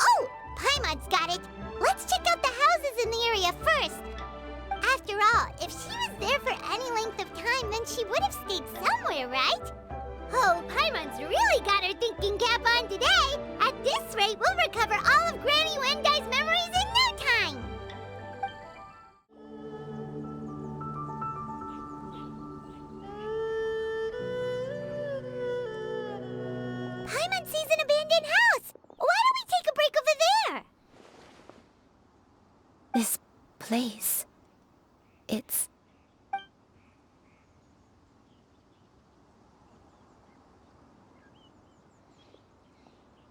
Oh, Paimon's got it. Let's check out the houses in the area first. After all, if she was there for any length of time, then she would have stayed somewhere, right? Oh, Paimon's really got her thinking cap on today. At this rate, we'll recover all of Granny Wendai's memories in no time. Paimon sees an abandoned house. Why don't we take a break over there? place. It's...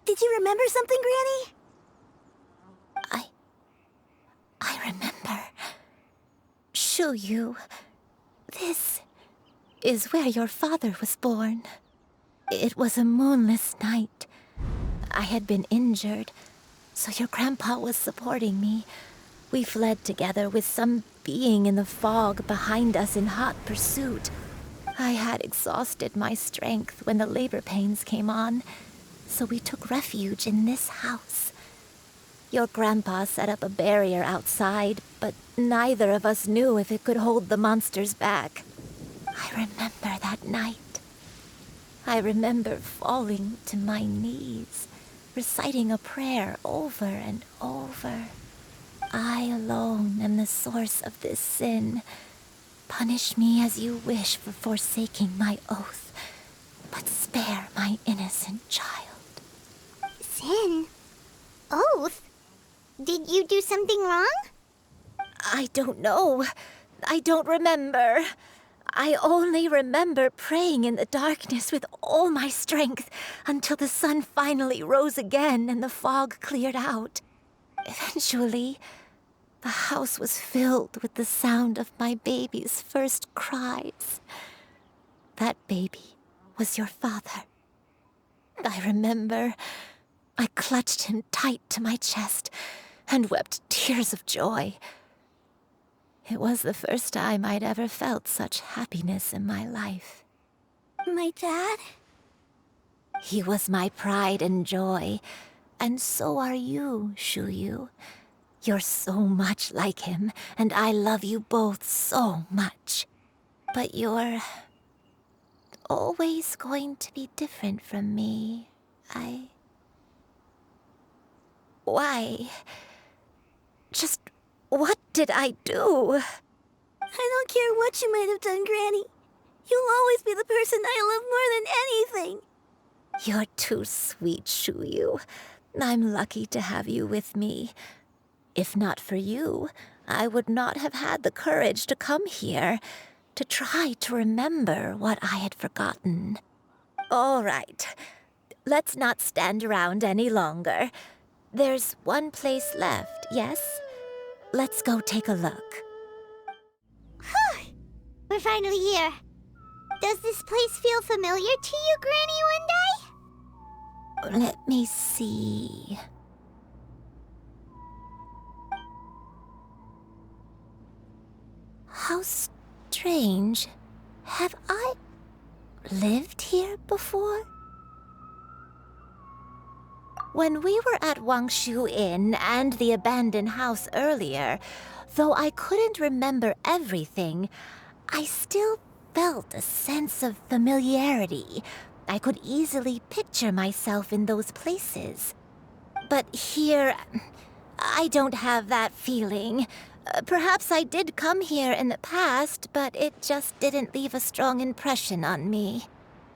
Did you remember something, Granny? I remember. Shuyu, this is where your father was born. It was a moonless night. I had been injured, so your grandpa was supporting me. We fled together with some being in the fog behind us in hot pursuit. I had exhausted my strength when the labor pains came on, so we took refuge in this house. Your grandpa set up a barrier outside, but neither of us knew if it could hold the monsters back. I remember that night. I remember falling to my knees, reciting a prayer over and over. I alone am the source of this sin. Punish me as you wish for forsaking my oath, but spare my innocent child. Sin? Oath? Did you do something wrong? I don't know. I don't remember. I only remember praying in the darkness with all my strength until the sun finally rose again and the fog cleared out. Eventually, the house was filled with the sound of my baby's first cries. That baby was your father. I remember I clutched him tight to my chest and wept tears of joy. It was the first time I'd ever felt such happiness in my life. My dad? He was my pride and joy, and so are you, Shuyu. You're so much like him, and I love you both so much. But you're always going to be different from me. Why? Just what did I do? I don't care what you might have done, Granny. You'll always be the person I love more than anything. You're too sweet, Shuyu. I'm lucky to have you with me. If not for you, I would not have had the courage to come here, to try to remember what I had forgotten. All right, let's not stand around any longer. There's one place left, yes? Let's go take a look. We're finally here. Does this place feel familiar to you, Granny One Day? Let me see. How strange. Have I lived here before? When we were at Wangshu Inn and the abandoned house earlier, though I couldn't remember everything, I still felt a sense of familiarity. I could easily picture myself in those places. But here, I don't have that feeling. Perhaps I did come here in the past, but it just didn't leave a strong impression on me.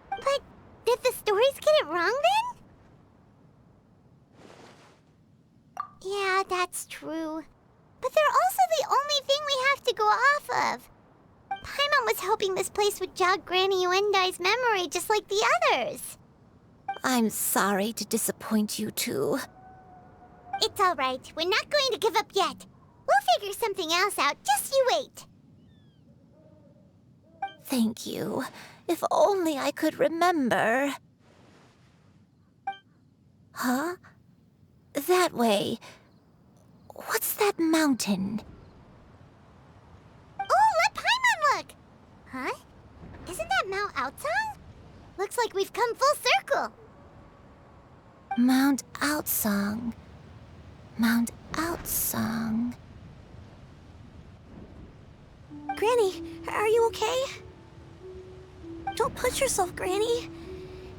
But did the stories get it wrong then? Yeah, that's true. But they're also the only thing we have to go off of. Paimon was hoping this place would jog Granny Uendai's memory just like the others. I'm sorry to disappoint you too. It's all right. We're not going to give up yet. We'll figure something else out. Just you wait. Thank you. If only I could remember. Huh? That way. What's that mountain? Oh, let Paimon look! Huh? Isn't that Mount Outsong? Looks like we've come full circle. Mount Outsong. Mount Outsong. Granny, are you okay? Don't push yourself, Granny.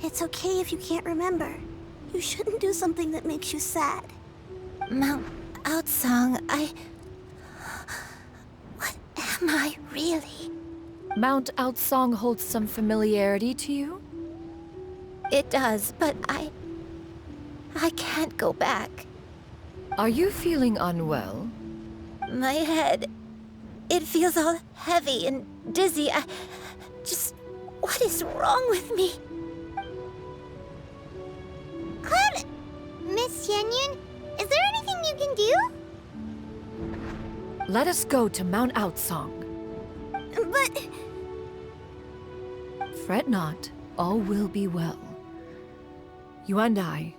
It's okay if you can't remember. You shouldn't do something that makes you sad. Mount Outsong, What am I really? Mount Outsong holds some familiarity to you? It does, but I can't go back. Are you feeling unwell? My head, it feels all heavy and dizzy. What is wrong with me? Cloud, Miss Xianyun, is there anything you can do? Let us go to Mount Outsong. But... Fret not, all will be well. You and I,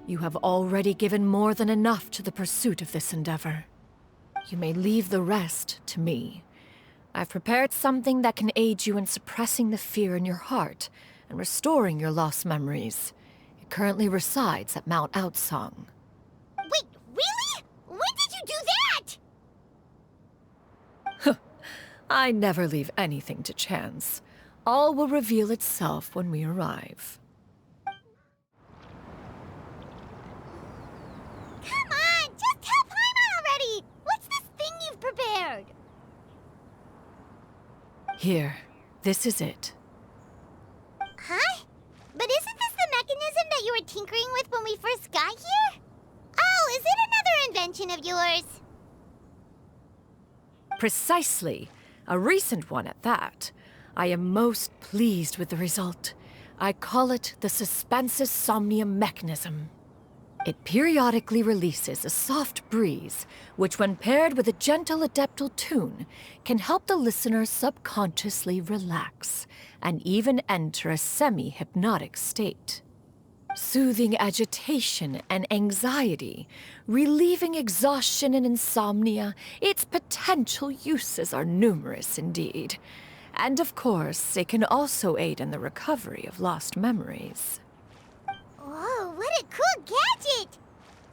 you have already given more than enough to the pursuit of this endeavor. You may leave the rest to me. I've prepared something that can aid you in suppressing the fear in your heart and restoring your lost memories. It currently resides at Mount Outsong. Wait, really? When did you do that? I never leave anything to chance. All will reveal itself when we arrive. Come on, just tell Paimon already! What's this thing you've prepared? Here, this is it. Huh? But isn't this the mechanism that you were tinkering with when we first got here? Oh, is it another invention of yours? Precisely. A recent one at that. I am most pleased with the result. I call it the Suspensus Somnium mechanism. It periodically releases a soft breeze, which when paired with a gentle adeptal tune, can help the listener subconsciously relax and even enter a semi-hypnotic state. Soothing agitation and anxiety, relieving exhaustion and insomnia, its potential uses are numerous indeed. And of course, it can also aid in the recovery of lost memories. Whoa, what a cool gadget!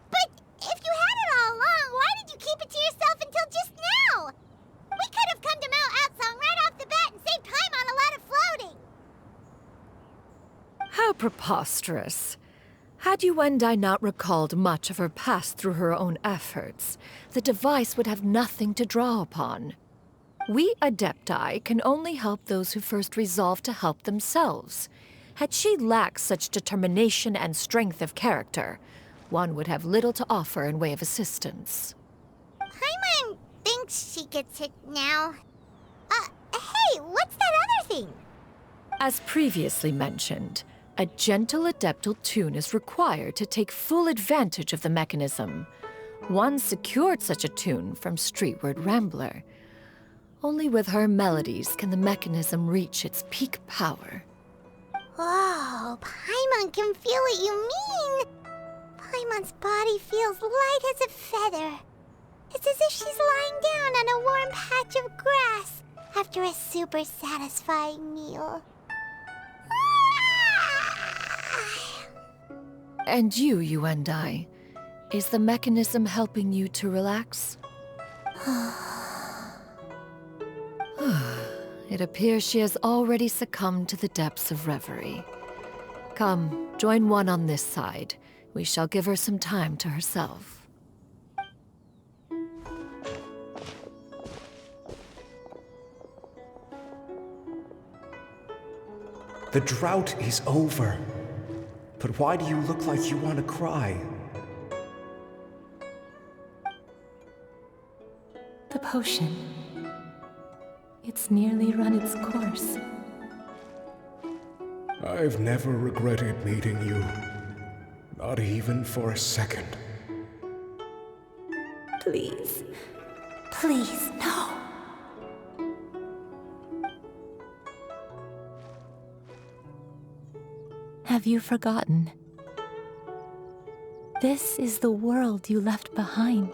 But if you had it all along, why did you keep it to yourself until just now? We could have come to Mount Outsong right off the bat and saved time on a lot of floating. How preposterous. Had you and I not recalled much of her past through her own efforts, the device would have nothing to draw upon. We Adepti can only help those who first resolve to help themselves. Had she lacked such determination and strength of character, one would have little to offer in way of assistance. Paimon thinks she gets it now. Hey, what's that other thing? As previously mentioned, a gentle adeptal tune is required to take full advantage of the mechanism. One secured such a tune from Streetward Rambler. Only with her melodies can the mechanism reach its peak power. Whoa, Paimon can feel what you mean. Paimon's body feels light as a feather. It's as if she's lying down on a warm patch of grass after a super satisfying meal. And you and I, is the mechanism helping you to relax? It appears she has already succumbed to the depths of reverie. Come, join one on this side. We shall give her some time to herself. The drought is over. But why do you look like you want to cry? The potion. It's nearly run its course. I've never regretted meeting you. Not even for a second. Please. Please, no. Have you forgotten? This is the world you left behind.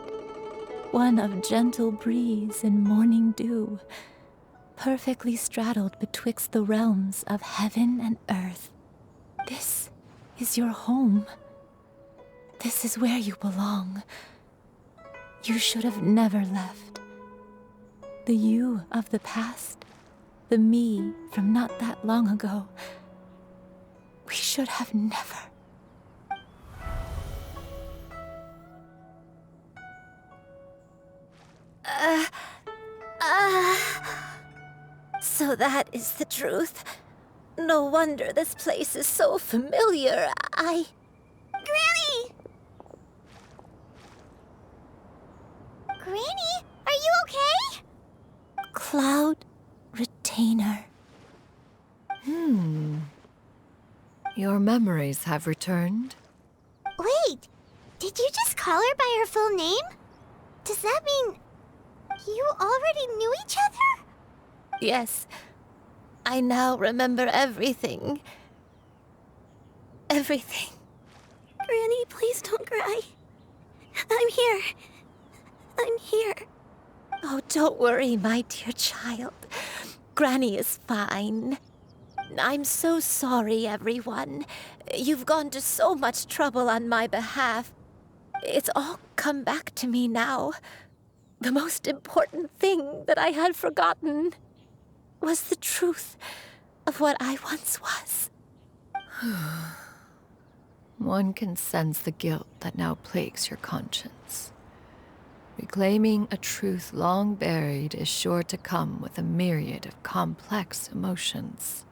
One of gentle breeze and morning dew, perfectly straddled betwixt the realms of heaven and earth. This is your home. This is where you belong. You should have never left. The you of the past, the me from not that long ago, we should have never. So that is the truth. No wonder this place is so familiar. Granny! Granny, are you okay? Cloud Retainer. Your memories have returned? Wait, did you just call her by her full name? Does that mean you already knew each other? Yes. I now remember everything. Everything. Granny, please don't cry. I'm here. I'm here. Oh, don't worry, my dear child. Granny is fine. I'm so sorry, everyone. You've gone to so much trouble on my behalf. It's all come back to me now. The most important thing that I had forgotten was the truth of what I once was. One can sense the guilt that now plagues your conscience. Reclaiming a truth long buried is sure to come with a myriad of complex emotions.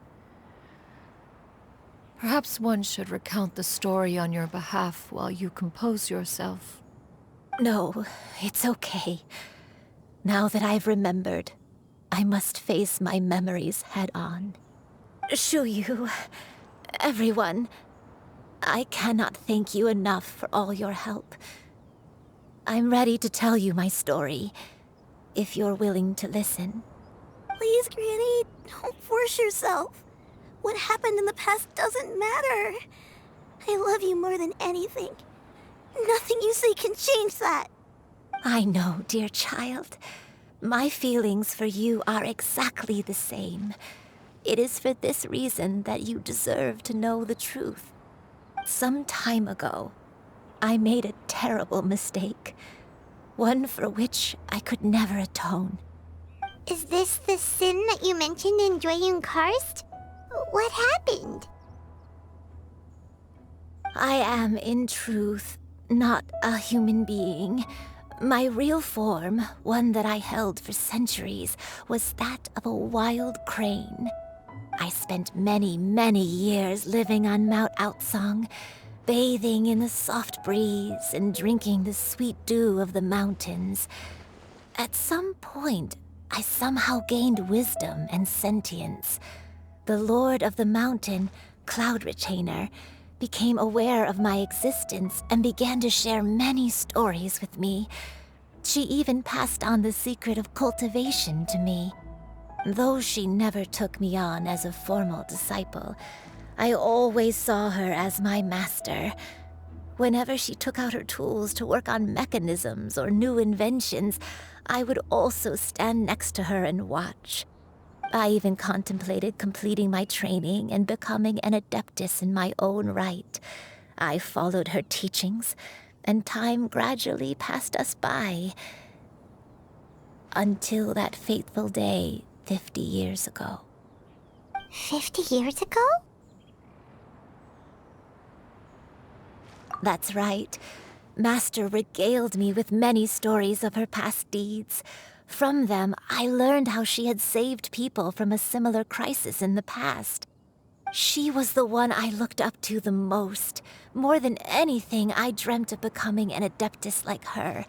Perhaps one should recount the story on your behalf while you compose yourself. No, it's okay. Now that I've remembered, I must face my memories head on. Shuyu, everyone, I cannot thank you enough for all your help. I'm ready to tell you my story, if you're willing to listen. Please, Granny, don't force yourself. What happened in the past doesn't matter. I love you more than anything. Nothing you say can change that. I know, dear child. My feelings for you are exactly the same. It is for this reason that you deserve to know the truth. Some time ago, I made a terrible mistake. One for which I could never atone. Is this the sin that you mentioned in Dwayun Karst? What happened? I am, in truth, not a human being. My real form, one that I held for centuries, was that of a wild crane. I spent many, many years living on Mount Outsong, bathing in the soft breeze and drinking the sweet dew of the mountains. At some point, I somehow gained wisdom and sentience. The Lord of the Mountain, Cloud Retainer, became aware of my existence and began to share many stories with me. She even passed on the secret of cultivation to me. Though she never took me on as a formal disciple, I always saw her as my master. Whenever she took out her tools to work on mechanisms or new inventions, I would also stand next to her and watch. I even contemplated completing my training and becoming an adeptus in my own right. I followed her teachings, and time gradually passed us by. Until that fateful day 50 years ago. 50 years ago? That's right. Master regaled me with many stories of her past deeds. From them, I learned how she had saved people from a similar crisis in the past. She was the one I looked up to the most. More than anything, I dreamt of becoming an adeptus like her.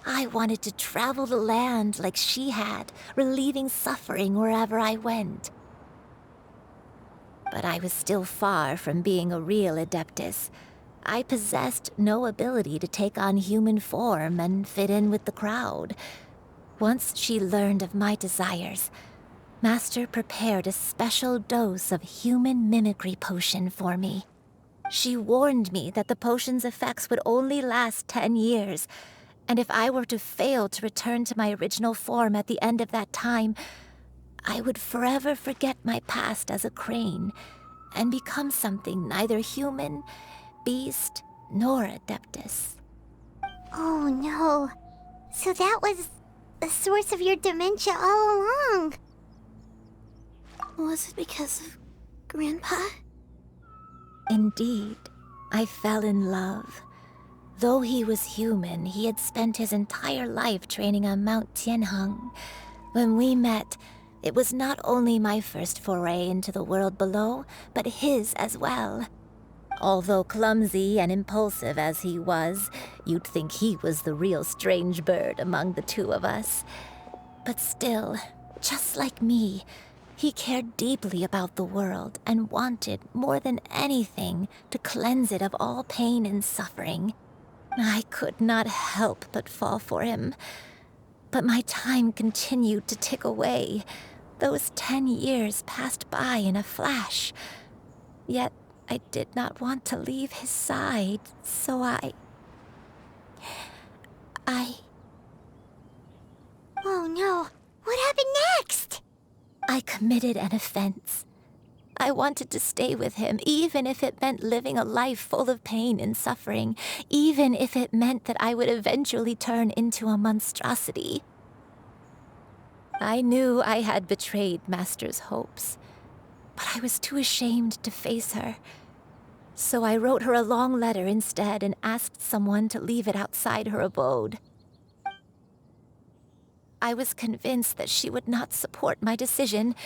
I wanted to travel the land like she had, relieving suffering wherever I went. But I was still far from being a real adeptus. I possessed no ability to take on human form and fit in with the crowd. Once she learned of my desires, Master prepared a special dose of human mimicry potion for me. She warned me that the potion's effects would only last 10 years, and if I were to fail to return to my original form at the end of that time, I would forever forget my past as a crane and become something neither human, beast, nor adeptus. Oh no. So that was the source of your dementia all along. Was it because of Grandpa? Indeed, I fell in love. Though he was human, he had spent his entire life training on Mount Tianheng. When we met, it was not only my first foray into the world below, but his as well. Although clumsy and impulsive as he was, you'd think he was the real strange bird among the two of us. But still, just like me, he cared deeply about the world and wanted, more than anything, to cleanse it of all pain and suffering. I could not help but fall for him. But my time continued to tick away. Those 10 years passed by in a flash. Yet I did not want to leave his side, so I... Oh no, what happened next? I committed an offense. I wanted to stay with him, even if it meant living a life full of pain and suffering, even if it meant that I would eventually turn into a monstrosity. I knew I had betrayed Master's hopes, but I was too ashamed to face her. So I wrote her a long letter instead and asked someone to leave it outside her abode. I was convinced that she would not support my decision,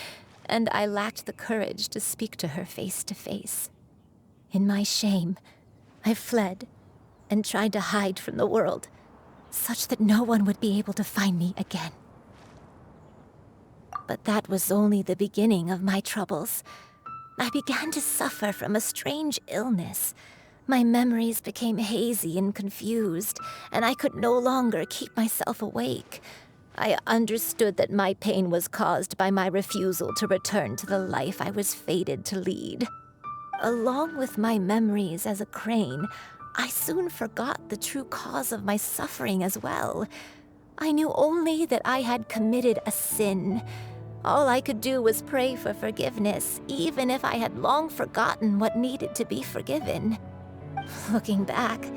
and I lacked the courage to speak to her face to face. In my shame, I fled and tried to hide from the world, such that no one would be able to find me again. But that was only the beginning of my troubles. I began to suffer from a strange illness. My memories became hazy and confused, and I could no longer keep myself awake. I understood that my pain was caused by my refusal to return to the life I was fated to lead. Along with my memories as a crane, I soon forgot the true cause of my suffering as well. I knew only that I had committed a sin. All I could do was pray for forgiveness, even if I had long forgotten what needed to be forgiven. Looking back,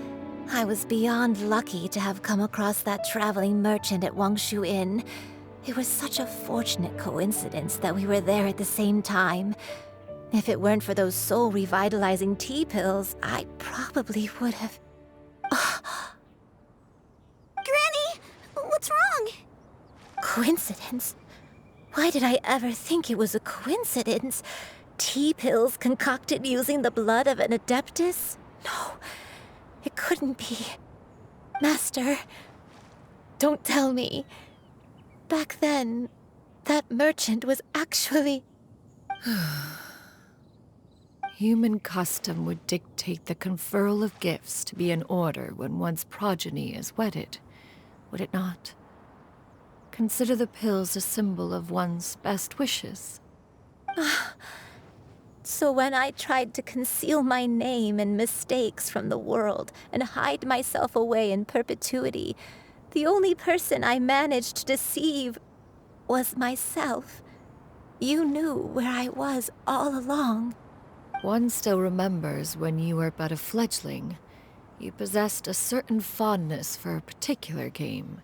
I was beyond lucky to have come across that traveling merchant at Wangshu Inn. It was such a fortunate coincidence that we were there at the same time. If it weren't for those soul-revitalizing tea pills, I probably would have... Granny! What's wrong? Coincidence? Why did I ever think it was a coincidence? Tea pills concocted using the blood of an adeptus? No, it couldn't be. Master, don't tell me. Back then, that merchant was actually... Human custom would dictate the conferral of gifts to be in order when one's progeny is wedded, would it not? Consider the pills a symbol of one's best wishes. So when I tried to conceal my name and mistakes from the world and hide myself away in perpetuity, the only person I managed to deceive was myself. You knew where I was all along. One still remembers when you were but a fledgling. You possessed a certain fondness for a particular game.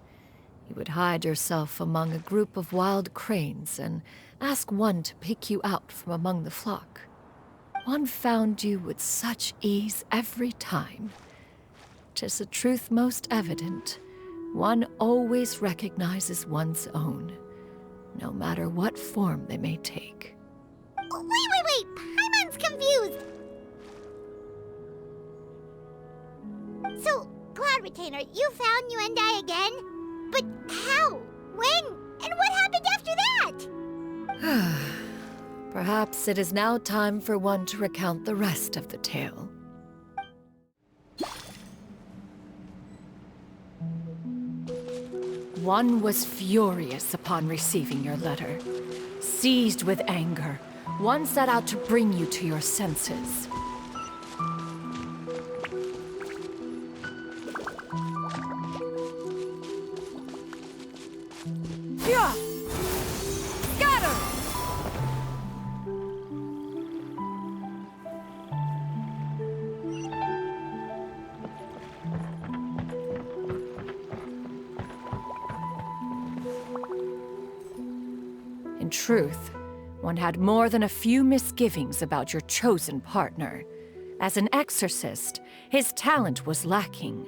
You would hide yourself among a group of wild cranes and ask one to pick you out from among the flock. One found you with such ease every time. 'Tis a truth most evident. One always recognizes one's own, no matter what form they may take. Wait! Paimon's confused! So, Cloud Retainer, you found Yuendai again? But how? When? And what happened after that? Perhaps it is now time for one to recount the rest of the tale. One was furious upon receiving your letter. Seized with anger, one set out to bring you to your senses. Yeah! Scatter! In truth, one had more than a few misgivings about your chosen partner. As an exorcist, his talent was lacking.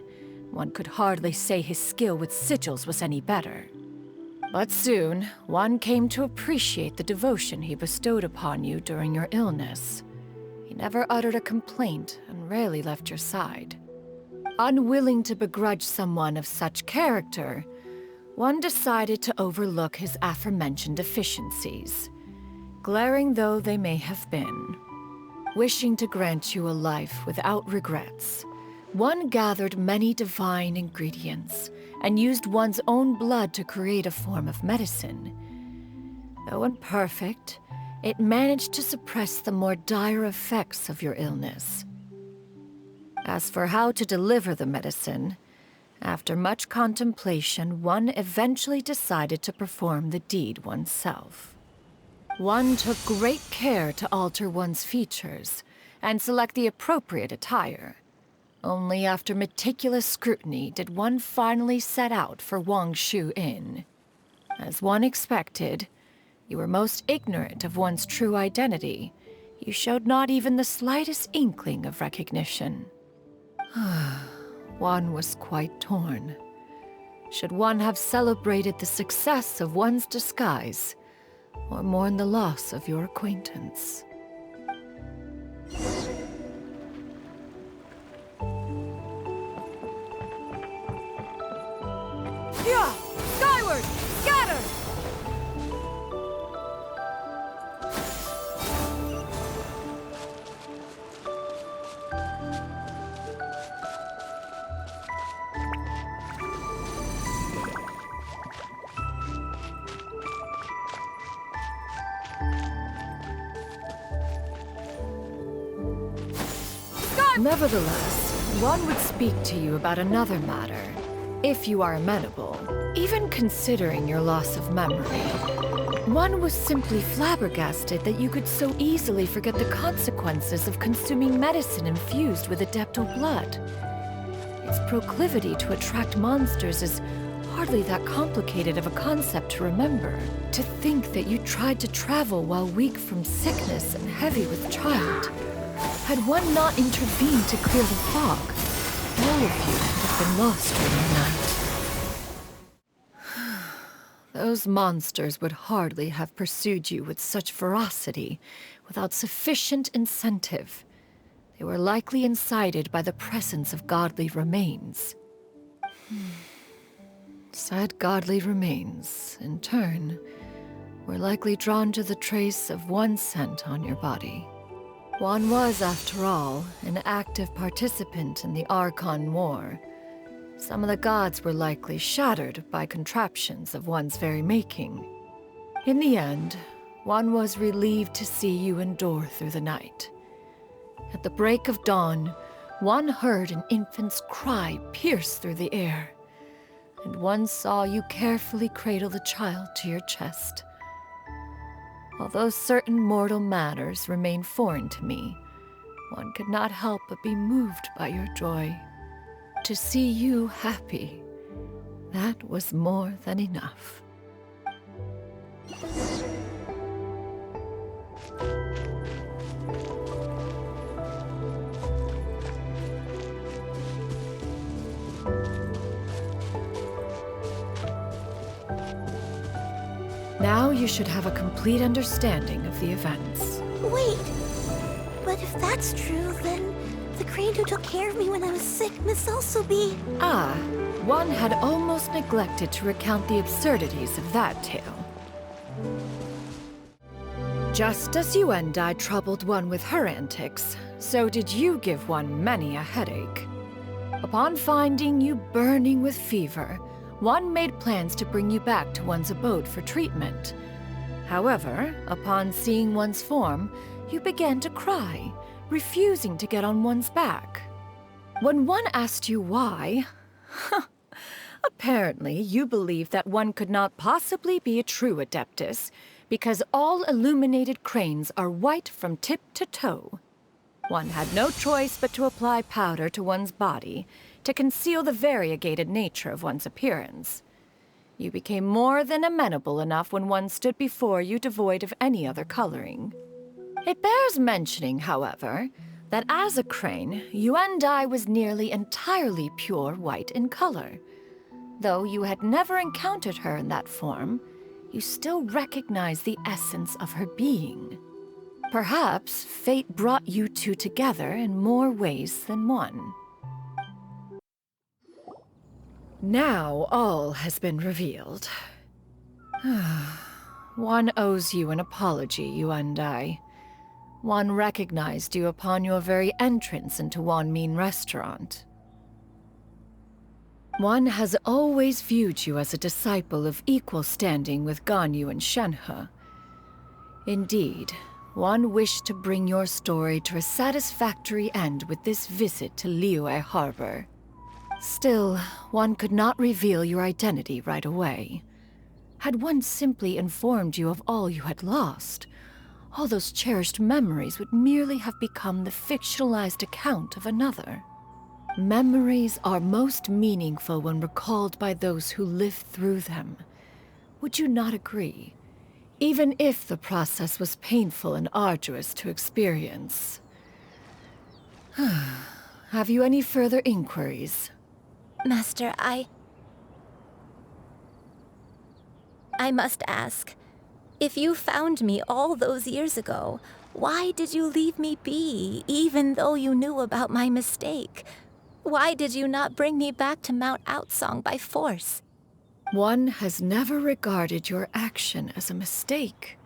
One could hardly say his skill with sigils was any better. But soon, one came to appreciate the devotion he bestowed upon you during your illness. He never uttered a complaint and rarely left your side. Unwilling to begrudge someone of such character, one decided to overlook his aforementioned deficiencies, glaring though they may have been. Wishing to grant you a life without regrets, one gathered many divine ingredients and used one's own blood to create a form of medicine. Though imperfect, it managed to suppress the more dire effects of your illness. As for how to deliver the medicine, after much contemplation, one eventually decided to perform the deed oneself. One took great care to alter one's features and select the appropriate attire. Only after meticulous scrutiny did one finally set out for Wangshu Inn. As one expected, you were most ignorant of one's true identity. You showed not even the slightest inkling of recognition. One was quite torn. Should one have celebrated the success of one's disguise, or mourn the loss of your acquaintance? Yeah! Skyward! Scatter! Nevertheless, one would speak to you about another matter, if you are amenable. Even considering your loss of memory, one was simply flabbergasted that you could so easily forget the consequences of consuming medicine infused with Adeptal blood. Its proclivity to attract monsters is hardly that complicated of a concept to remember. To think that you tried to travel while weak from sickness and heavy with child. Had one not intervened to clear the fog, all of you would have been lost during the night. Those monsters would hardly have pursued you with such ferocity without sufficient incentive. They were likely incited by the presence of godly remains. Said godly remains, in turn, were likely drawn to the trace of one scent on your body. One was, after all, an active participant in the Archon War. Some of the gods were likely shattered by contraptions of one's very making. In the end, one was relieved to see you endure through the night. At the break of dawn, one heard an infant's cry pierce through the air, and one saw you carefully cradle the child to your chest. Although certain mortal matters remain foreign to me, one could not help but be moved by your joy. To see you happy, that was more than enough. Now you should have a complete understanding of the events. Wait, but if that's true, then the crane who took care of me when I was sick must also be... Ah, one had almost neglected to recount the absurdities of that tale. Just as Yuendai troubled one with her antics, so did you give one many a headache. Upon finding you burning with fever, one made plans to bring you back to one's abode for treatment. However, upon seeing one's form, you began to cry, refusing to get on one's back. When one asked you why, apparently you believed that one could not possibly be a true Adeptus because all illuminated cranes are white from tip to toe. One had no choice but to apply powder to one's body to conceal the variegated nature of one's appearance. You became more than amenable enough when one stood before you devoid of any other coloring. It bears mentioning, however, that as a crane, Yuendai was nearly entirely pure white in color. Though you had never encountered her in that form, you still recognized the essence of her being. Perhaps fate brought you two together in more ways than one. Now all has been revealed. One owes you an apology, Yuandai. One recognized you upon your very entrance into Wanmin Restaurant. One has always viewed you as a disciple of equal standing with Ganyu and Shenhe. Indeed, one wished to bring your story to a satisfactory end with this visit to Liyue Harbor. Still, one could not reveal your identity right away. Had one simply informed you of all you had lost, all those cherished memories would merely have become the fictionalized account of another. Memories are most meaningful when recalled by those who lived through them. Would you not agree? Even if the process was painful and arduous to experience. Have you any further inquiries? Master, I must ask, if you found me all those years ago, why did you leave me be, even though you knew about my mistake? Why did you not bring me back to Mount Outsong by force? One has never regarded your action as a mistake.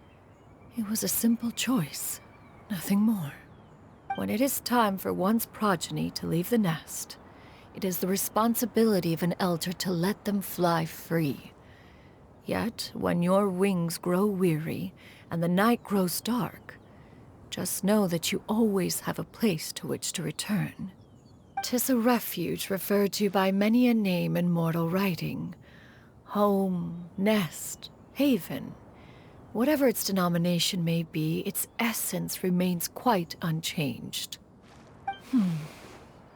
It was a simple choice, nothing more. When it is time for one's progeny to leave the nest, it is the responsibility of an elder to let them fly free. Yet, when your wings grow weary and the night grows dark, just know that you always have a place to which to return. 'Tis a refuge referred to by many a name in mortal writing. Home, nest, haven. Whatever its denomination may be, its essence remains quite unchanged.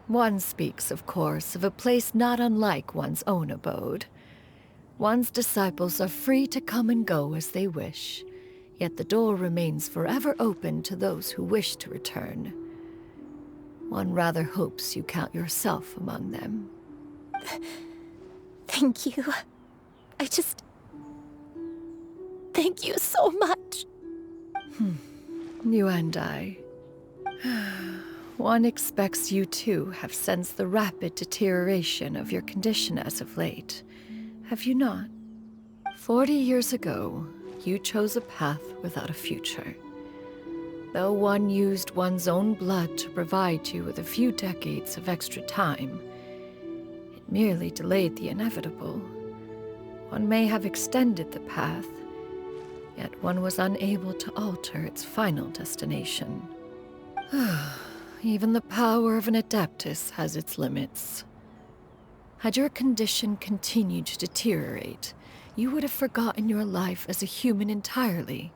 One speaks, of course, of a place not unlike one's own abode. One's disciples are free to come and go as they wish, yet the door remains forever open to those who wish to return. One rather hopes you count yourself among them. Thank you. Thank you so much. You and I. One expects you too have sensed the rapid deterioration of your condition as of late. Have you not? 40 years ago, you chose a path without a future. Though one used one's own blood to provide you with a few decades of extra time, it merely delayed the inevitable. One may have extended the path, yet one was unable to alter its final destination. Even the power of an adeptus has its limits. Had your condition continued to deteriorate, you would have forgotten your life as a human entirely.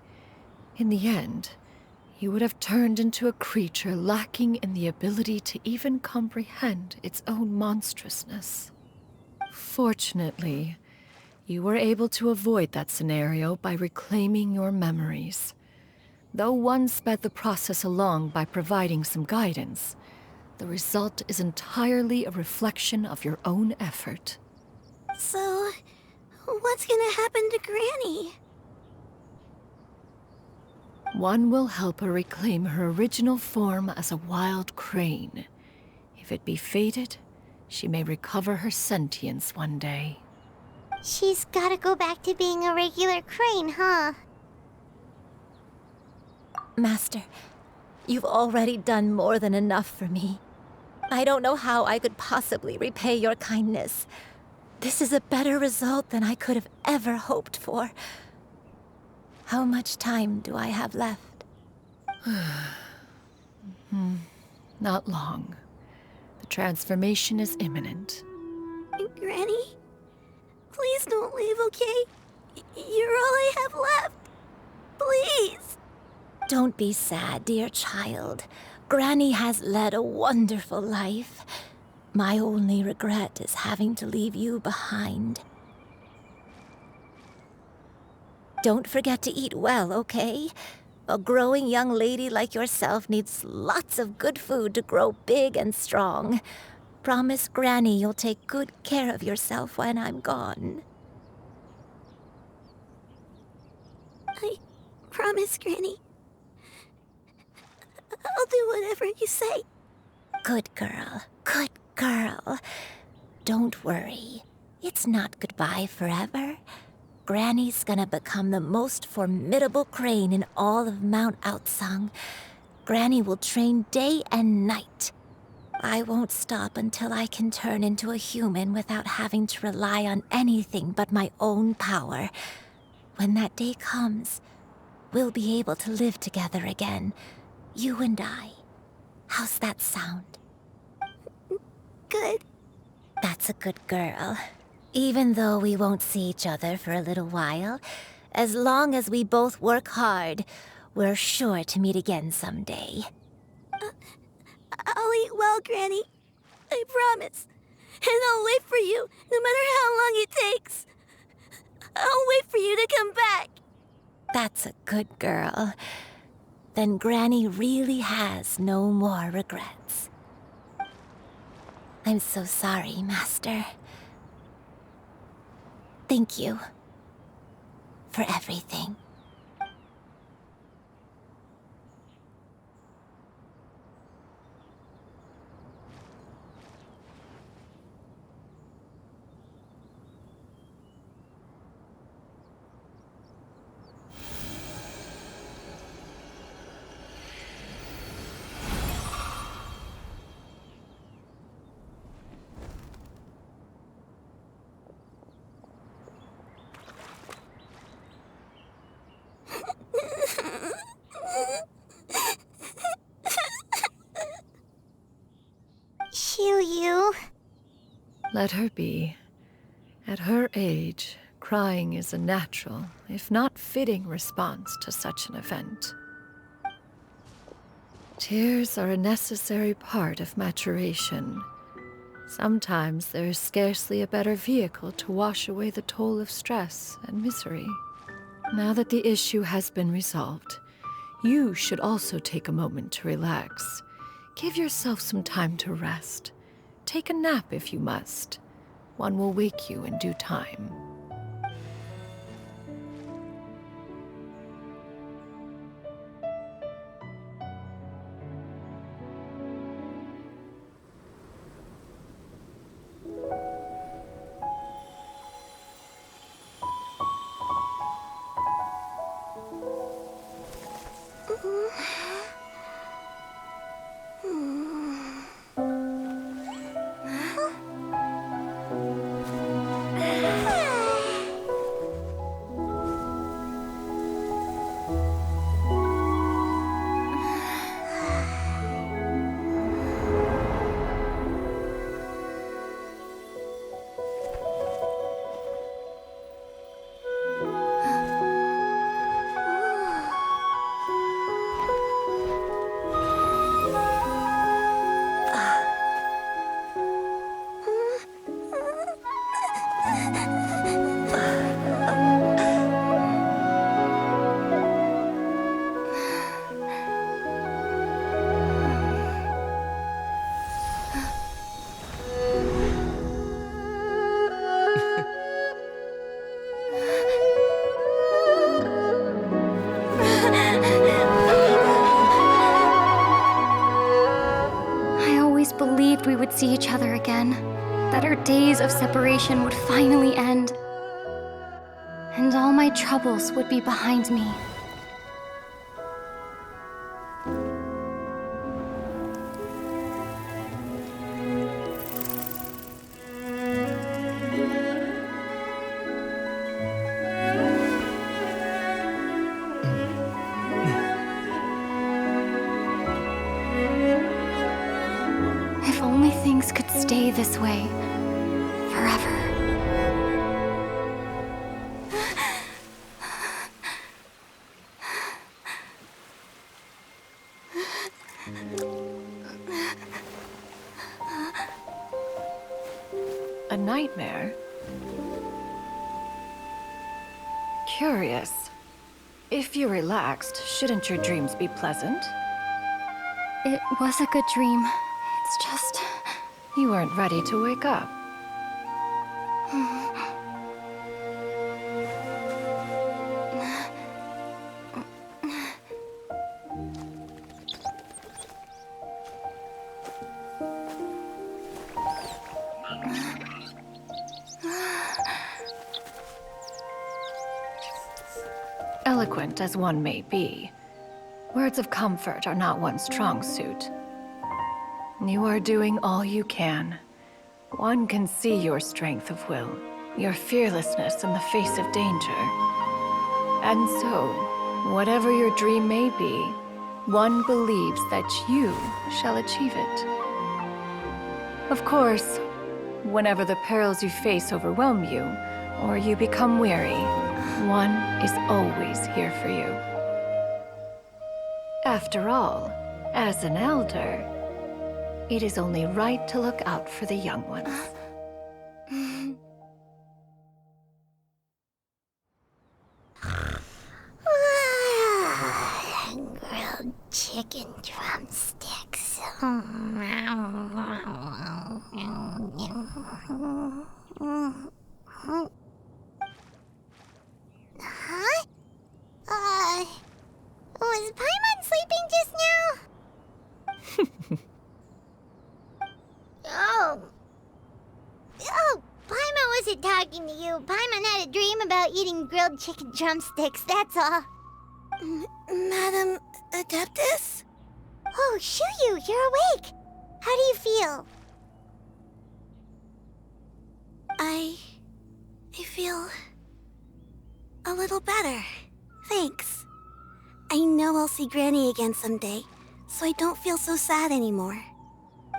In the end, you would have turned into a creature lacking in the ability to even comprehend its own monstrousness. Fortunately, you were able to avoid that scenario by reclaiming your memories. Though one sped the process along by providing some guidance, the result is entirely a reflection of your own effort. So, what's gonna happen to Granny? One will help her reclaim her original form as a wild crane. If it be fated, she may recover her sentience one day. She's gotta go back to being a regular crane, huh? Master, you've already done more than enough for me. I don't know how I could possibly repay your kindness. This is a better result than I could have ever hoped for. How much time do I have left? Not long. The transformation is imminent. Granny? Please don't leave, okay? You're all I have left. Please. Don't be sad, dear child. Granny has led a wonderful life. My only regret is having to leave you behind. Don't forget to eat well, okay? A growing young lady like yourself needs lots of good food to grow big and strong. Promise Granny you'll take good care of yourself when I'm gone. I promise, Granny. do whatever you say. Good girl. Good girl. Don't worry. It's not goodbye forever. Granny's gonna become the most formidable crane in all of Mount Outsung. Granny will train day and night. I won't stop until I can turn into a human without having to rely on anything but my own power. When that day comes, we'll be able to live together again. You and I. How's that sound? Good. That's a good girl. Even though we won't see each other for a little while, as long as we both work hard, we're sure to meet again someday. I'll eat well, Granny. I promise. And I'll wait for you, no matter how long it takes. I'll wait for you to come back. That's a good girl. Then Granny really has no more regrets. I'm so sorry, Master. Thank you for everything. You. Let her be. At her age, crying is a natural, if not fitting, response to such an event. Tears are a necessary part of maturation. Sometimes there is scarcely a better vehicle to wash away the toll of stress and misery. Now that the issue has been resolved, you should also take a moment to relax. Give yourself some time to rest. Take a nap if you must. One will wake you in due time. We would see each other again, that our days of separation would finally end, and all my troubles would be behind me. Things could stay this way forever. A nightmare? Curious. If you're relaxed, shouldn't your dreams be pleasant? It was a good dream. It's just... You weren't ready to wake up. eloquent as one may be, words of comfort are not one's strong suit. You are doing all you can. One can see your strength of will, your fearlessness in the face of danger. And so, whatever your dream may be, one believes that you shall achieve it. Of course, whenever the perils you face overwhelm you, or you become weary, one is always here for you. After all, as an elder, it is only right to look out for the young ones. Grilled chicken drumsticks. Huh? Was Paimon sleeping just now? Oh, Paimon wasn't talking to you. Paimon had a dream about eating grilled chicken drumsticks, that's all. Madam Adeptus? Oh, Shuyu, you're awake. How do you feel? I feel a little better. Thanks. I know I'll see Granny again someday, so I don't feel so sad anymore.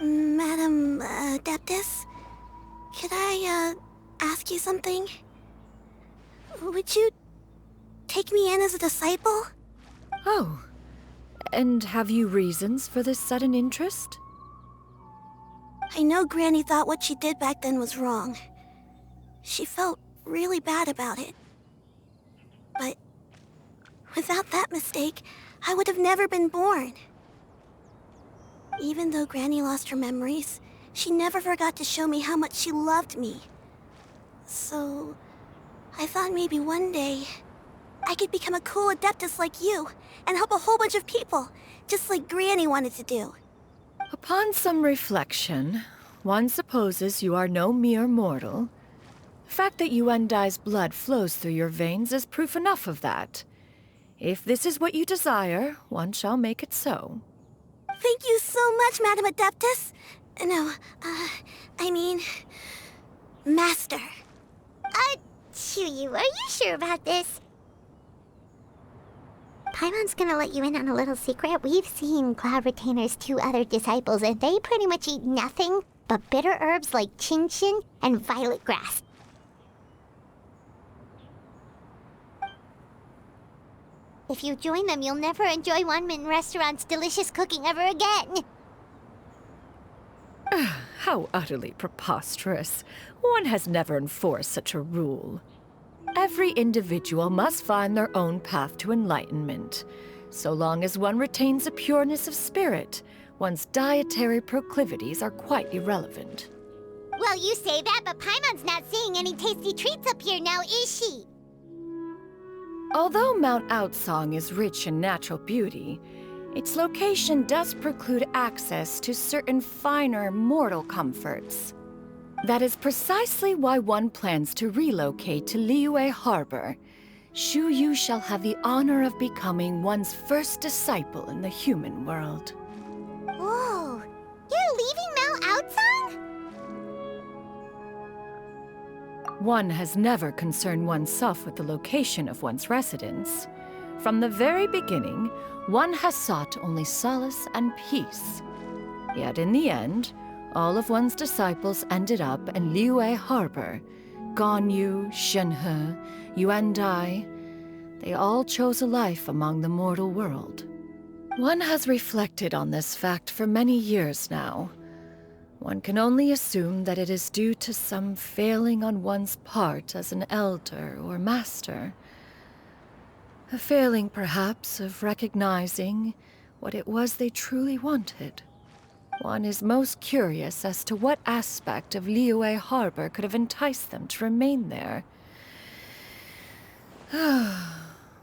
Madam Adeptus, could I ask you something? Would you take me in as a disciple? Oh, and have you reasons for this sudden interest? I know Granny thought what she did back then was wrong. She felt really bad about it. But without that mistake, I would have never been born. Even though Granny lost her memories, she never forgot to show me how much she loved me. So, I thought maybe one day I could become a cool Adeptus like you and help a whole bunch of people, just like Granny wanted to do. Upon some reflection, one supposes you are no mere mortal. The fact that Yuendai's blood flows through your veins is proof enough of that. If this is what you desire, one shall make it so. Thank you so much, Madam Adeptus. No, I mean, Master. Shuyu, are you sure about this? Paimon's gonna let you in on a little secret. We've seen Cloud Retainer's 2 other disciples, and they pretty much eat nothing but bitter herbs like Chinchin and violet grass. If you join them, you'll never enjoy Wanmin Restaurant's delicious cooking ever again. How utterly preposterous. One has never enforced such a rule. Every individual must find their own path to enlightenment. So long as one retains a pureness of spirit, one's dietary proclivities are quite irrelevant. Well, you say that, but Paimon's not seeing any tasty treats up here now, is she? Although Mount Outsong is rich in natural beauty, its location does preclude access to certain finer mortal comforts. That is precisely why one plans to relocate to Liyue Harbor. Shuyu shall have the honor of becoming one's first disciple in the human world. Whoa! You're leaving Mount Outsong? One has never concerned oneself with the location of one's residence. From the very beginning, one has sought only solace and peace. Yet in the end, all of one's disciples ended up in Liyue Harbor. Ganyu, Shenhe, Yuendai, they all chose a life among the mortal world. One has reflected on this fact for many years now. One can only assume that it is due to some failing on one's part as an elder or master. A failing, perhaps, of recognizing what it was they truly wanted. One is most curious as to what aspect of Liyue Harbor could have enticed them to remain there.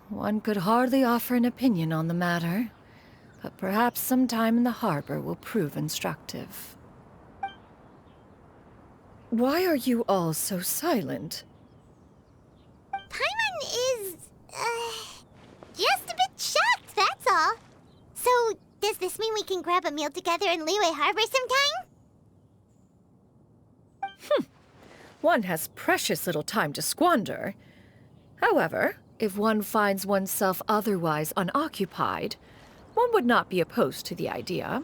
One could hardly offer an opinion on the matter, but perhaps some time in the harbor will prove instructive. Why are you all so silent? Paimon is... this mean we can grab a meal together in Liyue Harbor sometime? One has precious little time to squander. However, if one finds oneself otherwise unoccupied, one would not be opposed to the idea.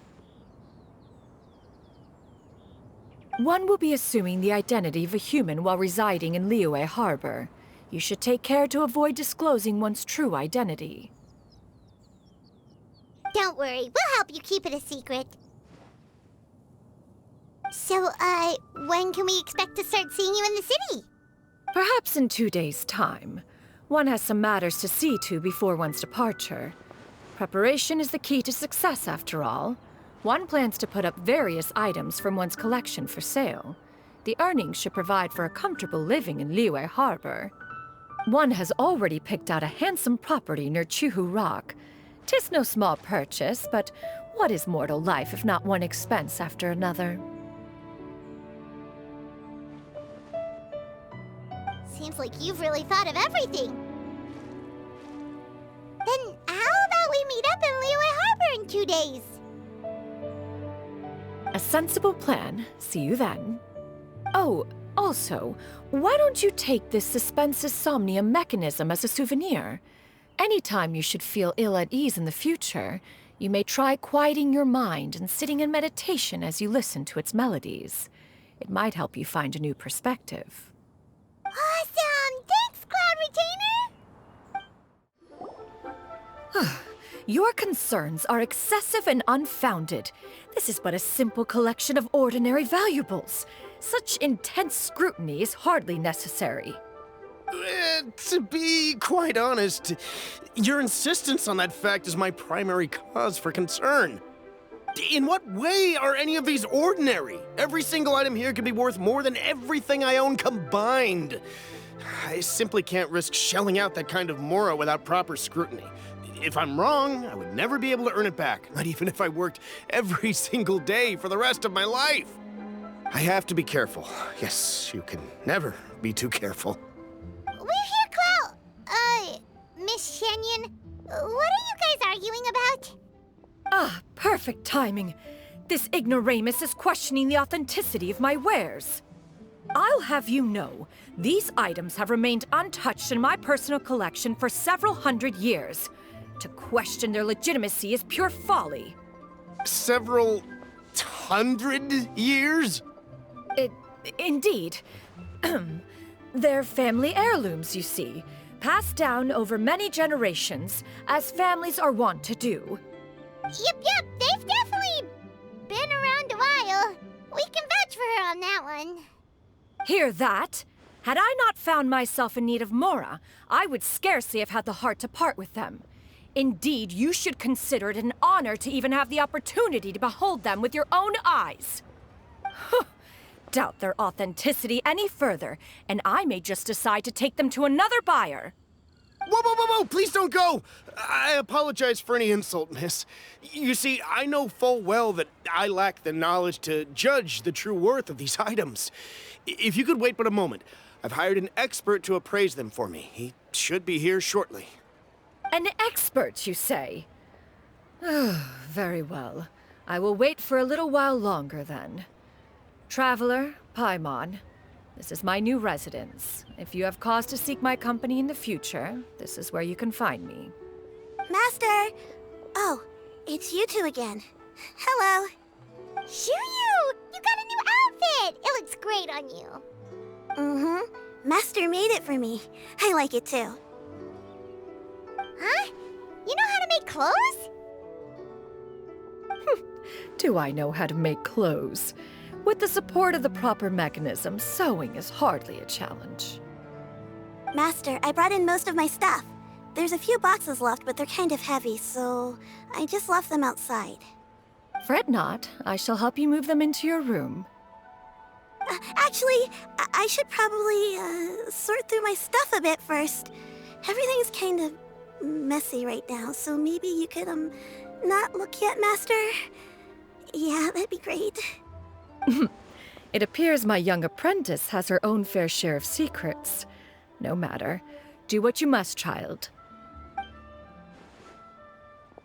One will be assuming the identity of a human while residing in Liyue Harbor. You should take care to avoid disclosing one's true identity. Don't worry, we'll help you keep it a secret. So, when can we expect to start seeing you in the city? Perhaps in 2 days' time. One has some matters to see to before one's departure. Preparation is the key to success, after all. One plans to put up various items from one's collection for sale. The earnings should provide for a comfortable living in Liyue Harbor. One has already picked out a handsome property near Chuhu Rock. 'Tis no small purchase, but what is mortal life if not one expense after another? Seems like you've really thought of everything. Then how about we meet up in Liyue Harbor in 2 days? A sensible plan. See you then. Oh, also, why don't you take this suspense insomnia mechanism as a souvenir? Anytime you should feel ill at ease in the future, you may try quieting your mind and sitting in meditation as you listen to its melodies. It might help you find a new perspective. Awesome! Thanks, Cloud Retainer! Your concerns are excessive and unfounded. This is but a simple collection of ordinary valuables. Such intense scrutiny is hardly necessary. To be quite honest, your insistence on that fact is my primary cause for concern. In what way are any of these ordinary? Every single item here could be worth more than everything I own combined. I simply can't risk shelling out that kind of mora without proper scrutiny. If I'm wrong, I would never be able to earn it back, not even if I worked every single day for the rest of my life. I have to be careful. Yes, you can never be too careful. We're here, Cloud. Miss Shenyan, what are you guys arguing about? Ah, perfect timing. This ignoramus is questioning the authenticity of my wares. I'll have you know, these items have remained untouched in my personal collection for several hundred years. To question their legitimacy is pure folly. Several hundred years? Indeed. They're family heirlooms, you see, passed down over many generations, as families are wont to do. Yep, they've definitely been around a while. We can vouch for her on that one. Hear that? Had I not found myself in need of mora, I would scarcely have had the heart to part with them. Indeed, you should consider it an honor to even have the opportunity to behold them with your own eyes. Doubt their authenticity any further, and I may just decide to take them to another buyer. Whoa! Please don't go! I apologize for any insult, miss. You see, I know full well that I lack the knowledge to judge the true worth of these items. If you could wait but a moment, I've hired an expert to appraise them for me. He should be here shortly. An expert, you say? Very well. I will wait for a little while longer, then. Traveler, Paimon, this is my new residence. If you have cause to seek my company in the future, this is where you can find me. Master! Oh, it's you two again. Hello. Shuyu! You got a new outfit! It looks great on you. Mm-hmm. Master made it for me. I like it too. Huh? You know how to make clothes? Do I know how to make clothes? With the support of the proper mechanism, sewing is hardly a challenge. Master, I brought in most of my stuff. There's a few boxes left, but they're kind of heavy, so I just left them outside. Fret not. I shall help you move them into your room. Actually, I should probably sort through my stuff a bit first. Everything's kind of messy right now, so maybe you could, not look yet, Master? Yeah, that'd be great. It appears my young apprentice has her own fair share of secrets. No matter. Do what you must, child.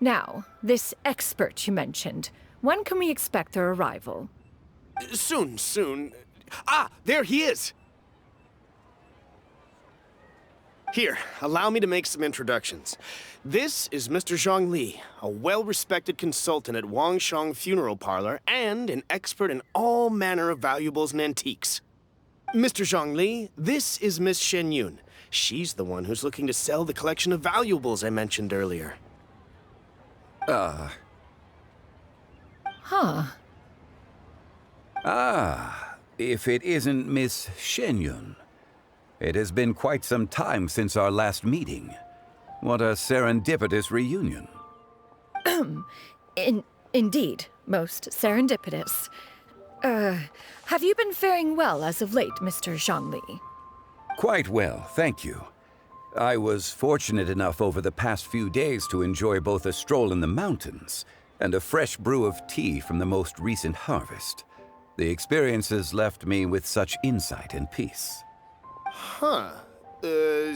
Now, this expert you mentioned, when can we expect their arrival? Soon. Ah, there he is! Here, allow me to make some introductions. This is Mr. Zhongli, a well-respected consultant at Wangshang Funeral Parlor and an expert in all manner of valuables and antiques. Mr. Zhongli, this is Miss Shenyun. She's the one who's looking to sell the collection of valuables I mentioned earlier. Huh. If it isn't Miss Shenyun. It has been quite some time since our last meeting. What a serendipitous reunion. Indeed, most serendipitous. Have you been faring well as of late, Mr. Zhongli? Quite well, thank you. I was fortunate enough over the past few days to enjoy both a stroll in the mountains and a fresh brew of tea from the most recent harvest. The experiences left me with such insight and peace. Huh.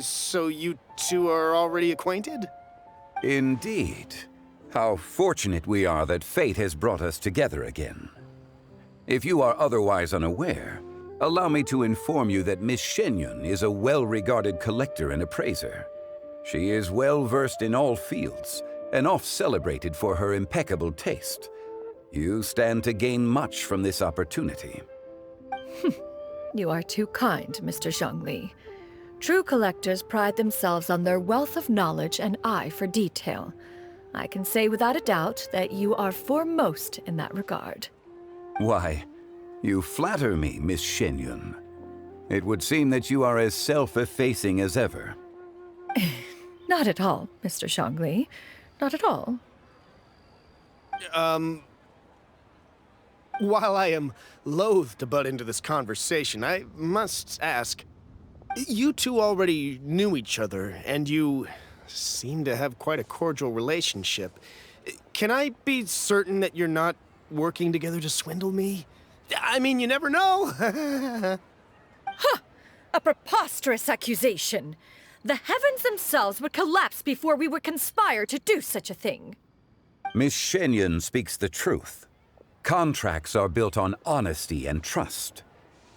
So you two are already acquainted? Indeed. How fortunate we are that fate has brought us together again. If you are otherwise unaware, allow me to inform you that Miss Shenyun is a well-regarded collector and appraiser. She is well-versed in all fields, and oft-celebrated for her impeccable taste. You stand to gain much from this opportunity. You are too kind, Mr. Zhongli. True collectors pride themselves on their wealth of knowledge and eye for detail. I can say without a doubt that you are foremost in that regard. Why, you flatter me, Miss Shenyun. It would seem that you are as self-effacing as ever. Not at all, Mr. Zhongli. Not at all. While I am loath to butt into this conversation, I must ask, you two already knew each other, and you seem to have quite a cordial relationship. Can I be certain that you're not working together to swindle me? I mean, you never know. Huh! A preposterous accusation. The heavens themselves would collapse before we would conspire to do such a thing. Miss Shenyun speaks the truth. Contracts are built on honesty and trust.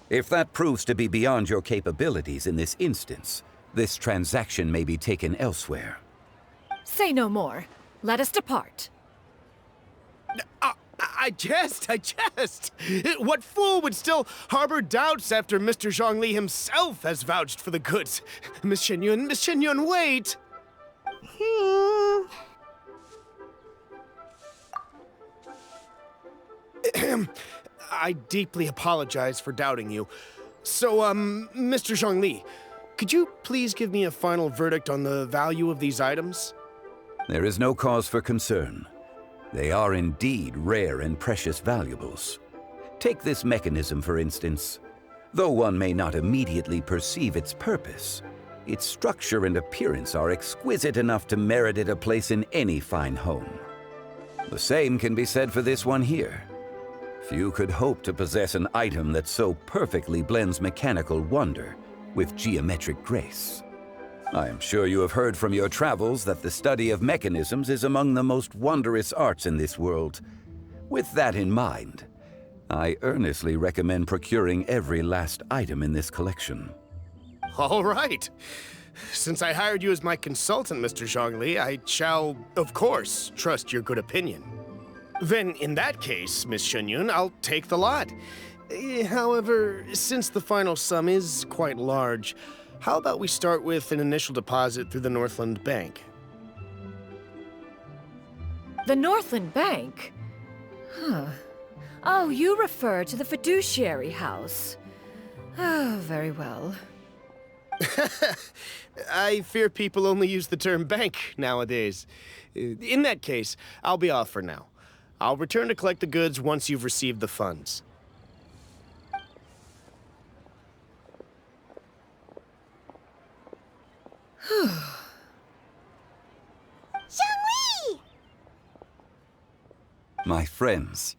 If that proves to be beyond your capabilities in this instance, this transaction may be taken elsewhere. Say no more. Let us depart. I jest. What fool would still harbor doubts after Mr. Zhongli himself has vouched for the goods? Miss Shenyun, wait! I deeply apologize for doubting you. So, Mr. Zhongli, could you please give me a final verdict on the value of these items? There is no cause for concern. They are indeed rare and precious valuables. Take this mechanism, for instance. Though one may not immediately perceive its purpose, its structure and appearance are exquisite enough to merit it a place in any fine home. The same can be said for this one here. Few could hope to possess an item that so perfectly blends mechanical wonder with geometric grace. I am sure you have heard from your travels that the study of mechanisms is among the most wondrous arts in this world. With that in mind, I earnestly recommend procuring every last item in this collection. All right. Since I hired you as my consultant, Mr. Zhongli, I shall, of course, trust your good opinion. Then, in that case, Miss Shenyun, I'll take the lot. However, since the final sum is quite large, how about we start with an initial deposit through the Northland Bank? The Northland Bank? Huh. Oh, you refer to the fiduciary house. Oh, very well. I fear people only use the term bank nowadays. In that case, I'll be off for now. I'll return to collect the goods once you've received the funds. Zhongli! My friends,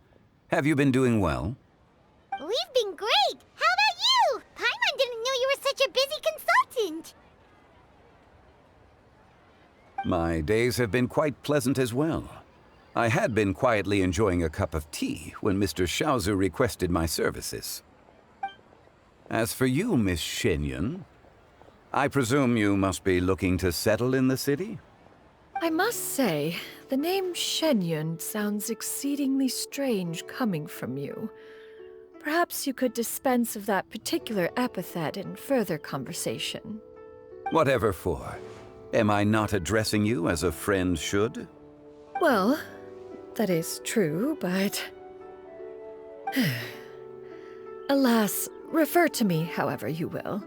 have you been doing well? We've been great! How about you? Paimon didn't know you were such a busy consultant! My days have been quite pleasant as well. I had been quietly enjoying a cup of tea when Mr. Xiaozu requested my services. As for you, Miss Shenyun, I presume you must be looking to settle in the city? I must say, the name Shenyun sounds exceedingly strange coming from you. Perhaps you could dispense of that particular epithet in further conversation. Whatever for. Am I not addressing you as a friend should? Well, that is true, but... Alas, refer to me however you will.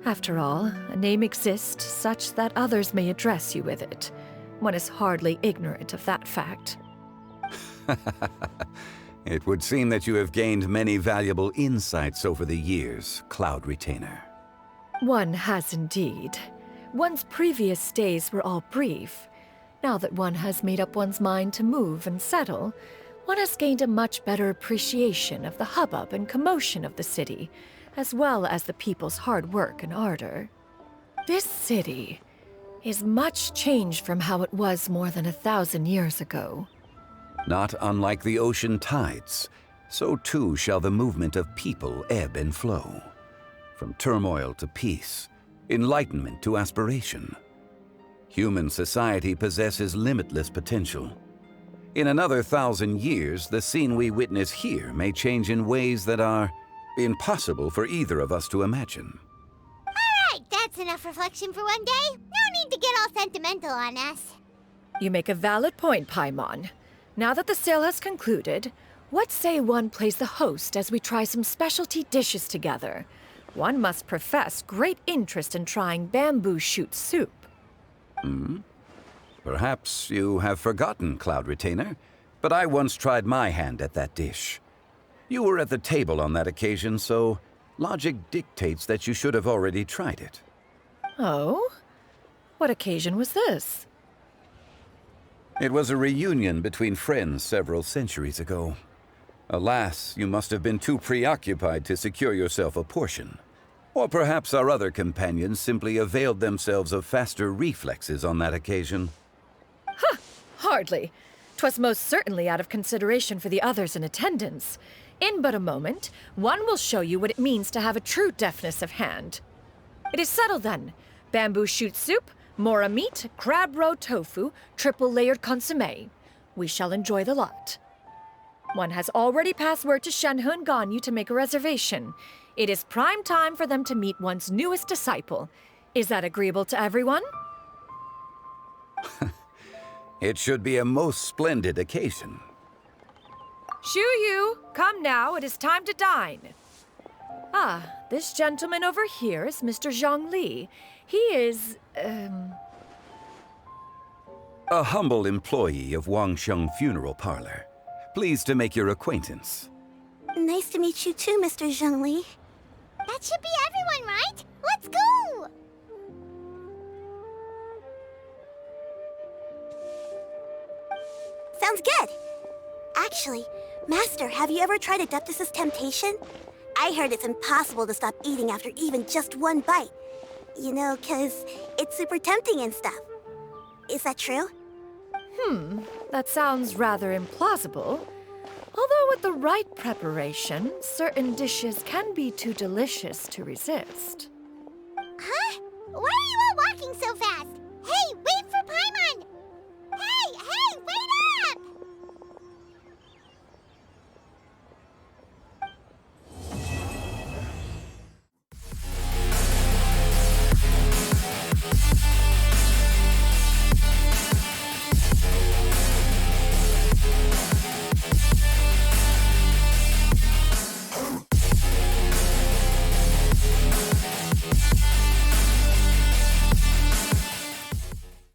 After all, a name exists such that others may address you with it. One is hardly ignorant of that fact. It would seem that you have gained many valuable insights over the years, Cloud Retainer. One has indeed. One's previous days were all brief. Now that one has made up one's mind to move and settle, one has gained a much better appreciation of the hubbub and commotion of the city, as well as the people's hard work and ardor. This city is much changed from how it was more than 1,000 years ago. Not unlike the ocean tides, so too shall the movement of people ebb and flow. From turmoil to peace, enlightenment to aspiration. Human society possesses limitless potential. In another 1,000 years, the scene we witness here may change in ways that are impossible for either of us to imagine. All right, that's enough reflection for one day. No need to get all sentimental on us. You make a valid point, Paimon. Now that the sale has concluded, what say one plays the host as we try some specialty dishes together? One must profess great interest in trying bamboo shoot soup. Perhaps you have forgotten, Cloud Retainer, but I once tried my hand at that dish. You were at the table on that occasion, so logic dictates that you should have already tried it. Oh? What occasion was this? It was a reunion between friends several centuries ago. Alas, you must have been too preoccupied to secure yourself a portion. Or perhaps our other companions simply availed themselves of faster reflexes on that occasion. Huh, hardly. 'Twas most certainly out of consideration for the others in attendance. In but a moment, one will show you what it means to have a true deftness of hand. It is settled then. Bamboo shoot soup, mora meat, crab roe tofu, triple-layered consommé. We shall enjoy the lot. One has already passed word to Shenhe and Ganyu to make a reservation. It is prime time for them to meet one's newest disciple. Is that agreeable to everyone? It should be a most splendid occasion. Shu Yu, come now, it is time to dine. Ah, this gentleman over here is Mr. Zhang Li. He is, A humble employee of Wangsheng Funeral Parlor. Pleased to make your acquaintance. Nice to meet you too, Mr. Zhengli. That should be everyone, right? Let's go! Sounds good. Actually, Master, have you ever tried Adeptus' temptation? I heard it's impossible to stop eating after even just one bite. You know, 'cause it's super tempting and stuff. Is that true? That sounds rather implausible. Although with the right preparation, certain dishes can be too delicious to resist.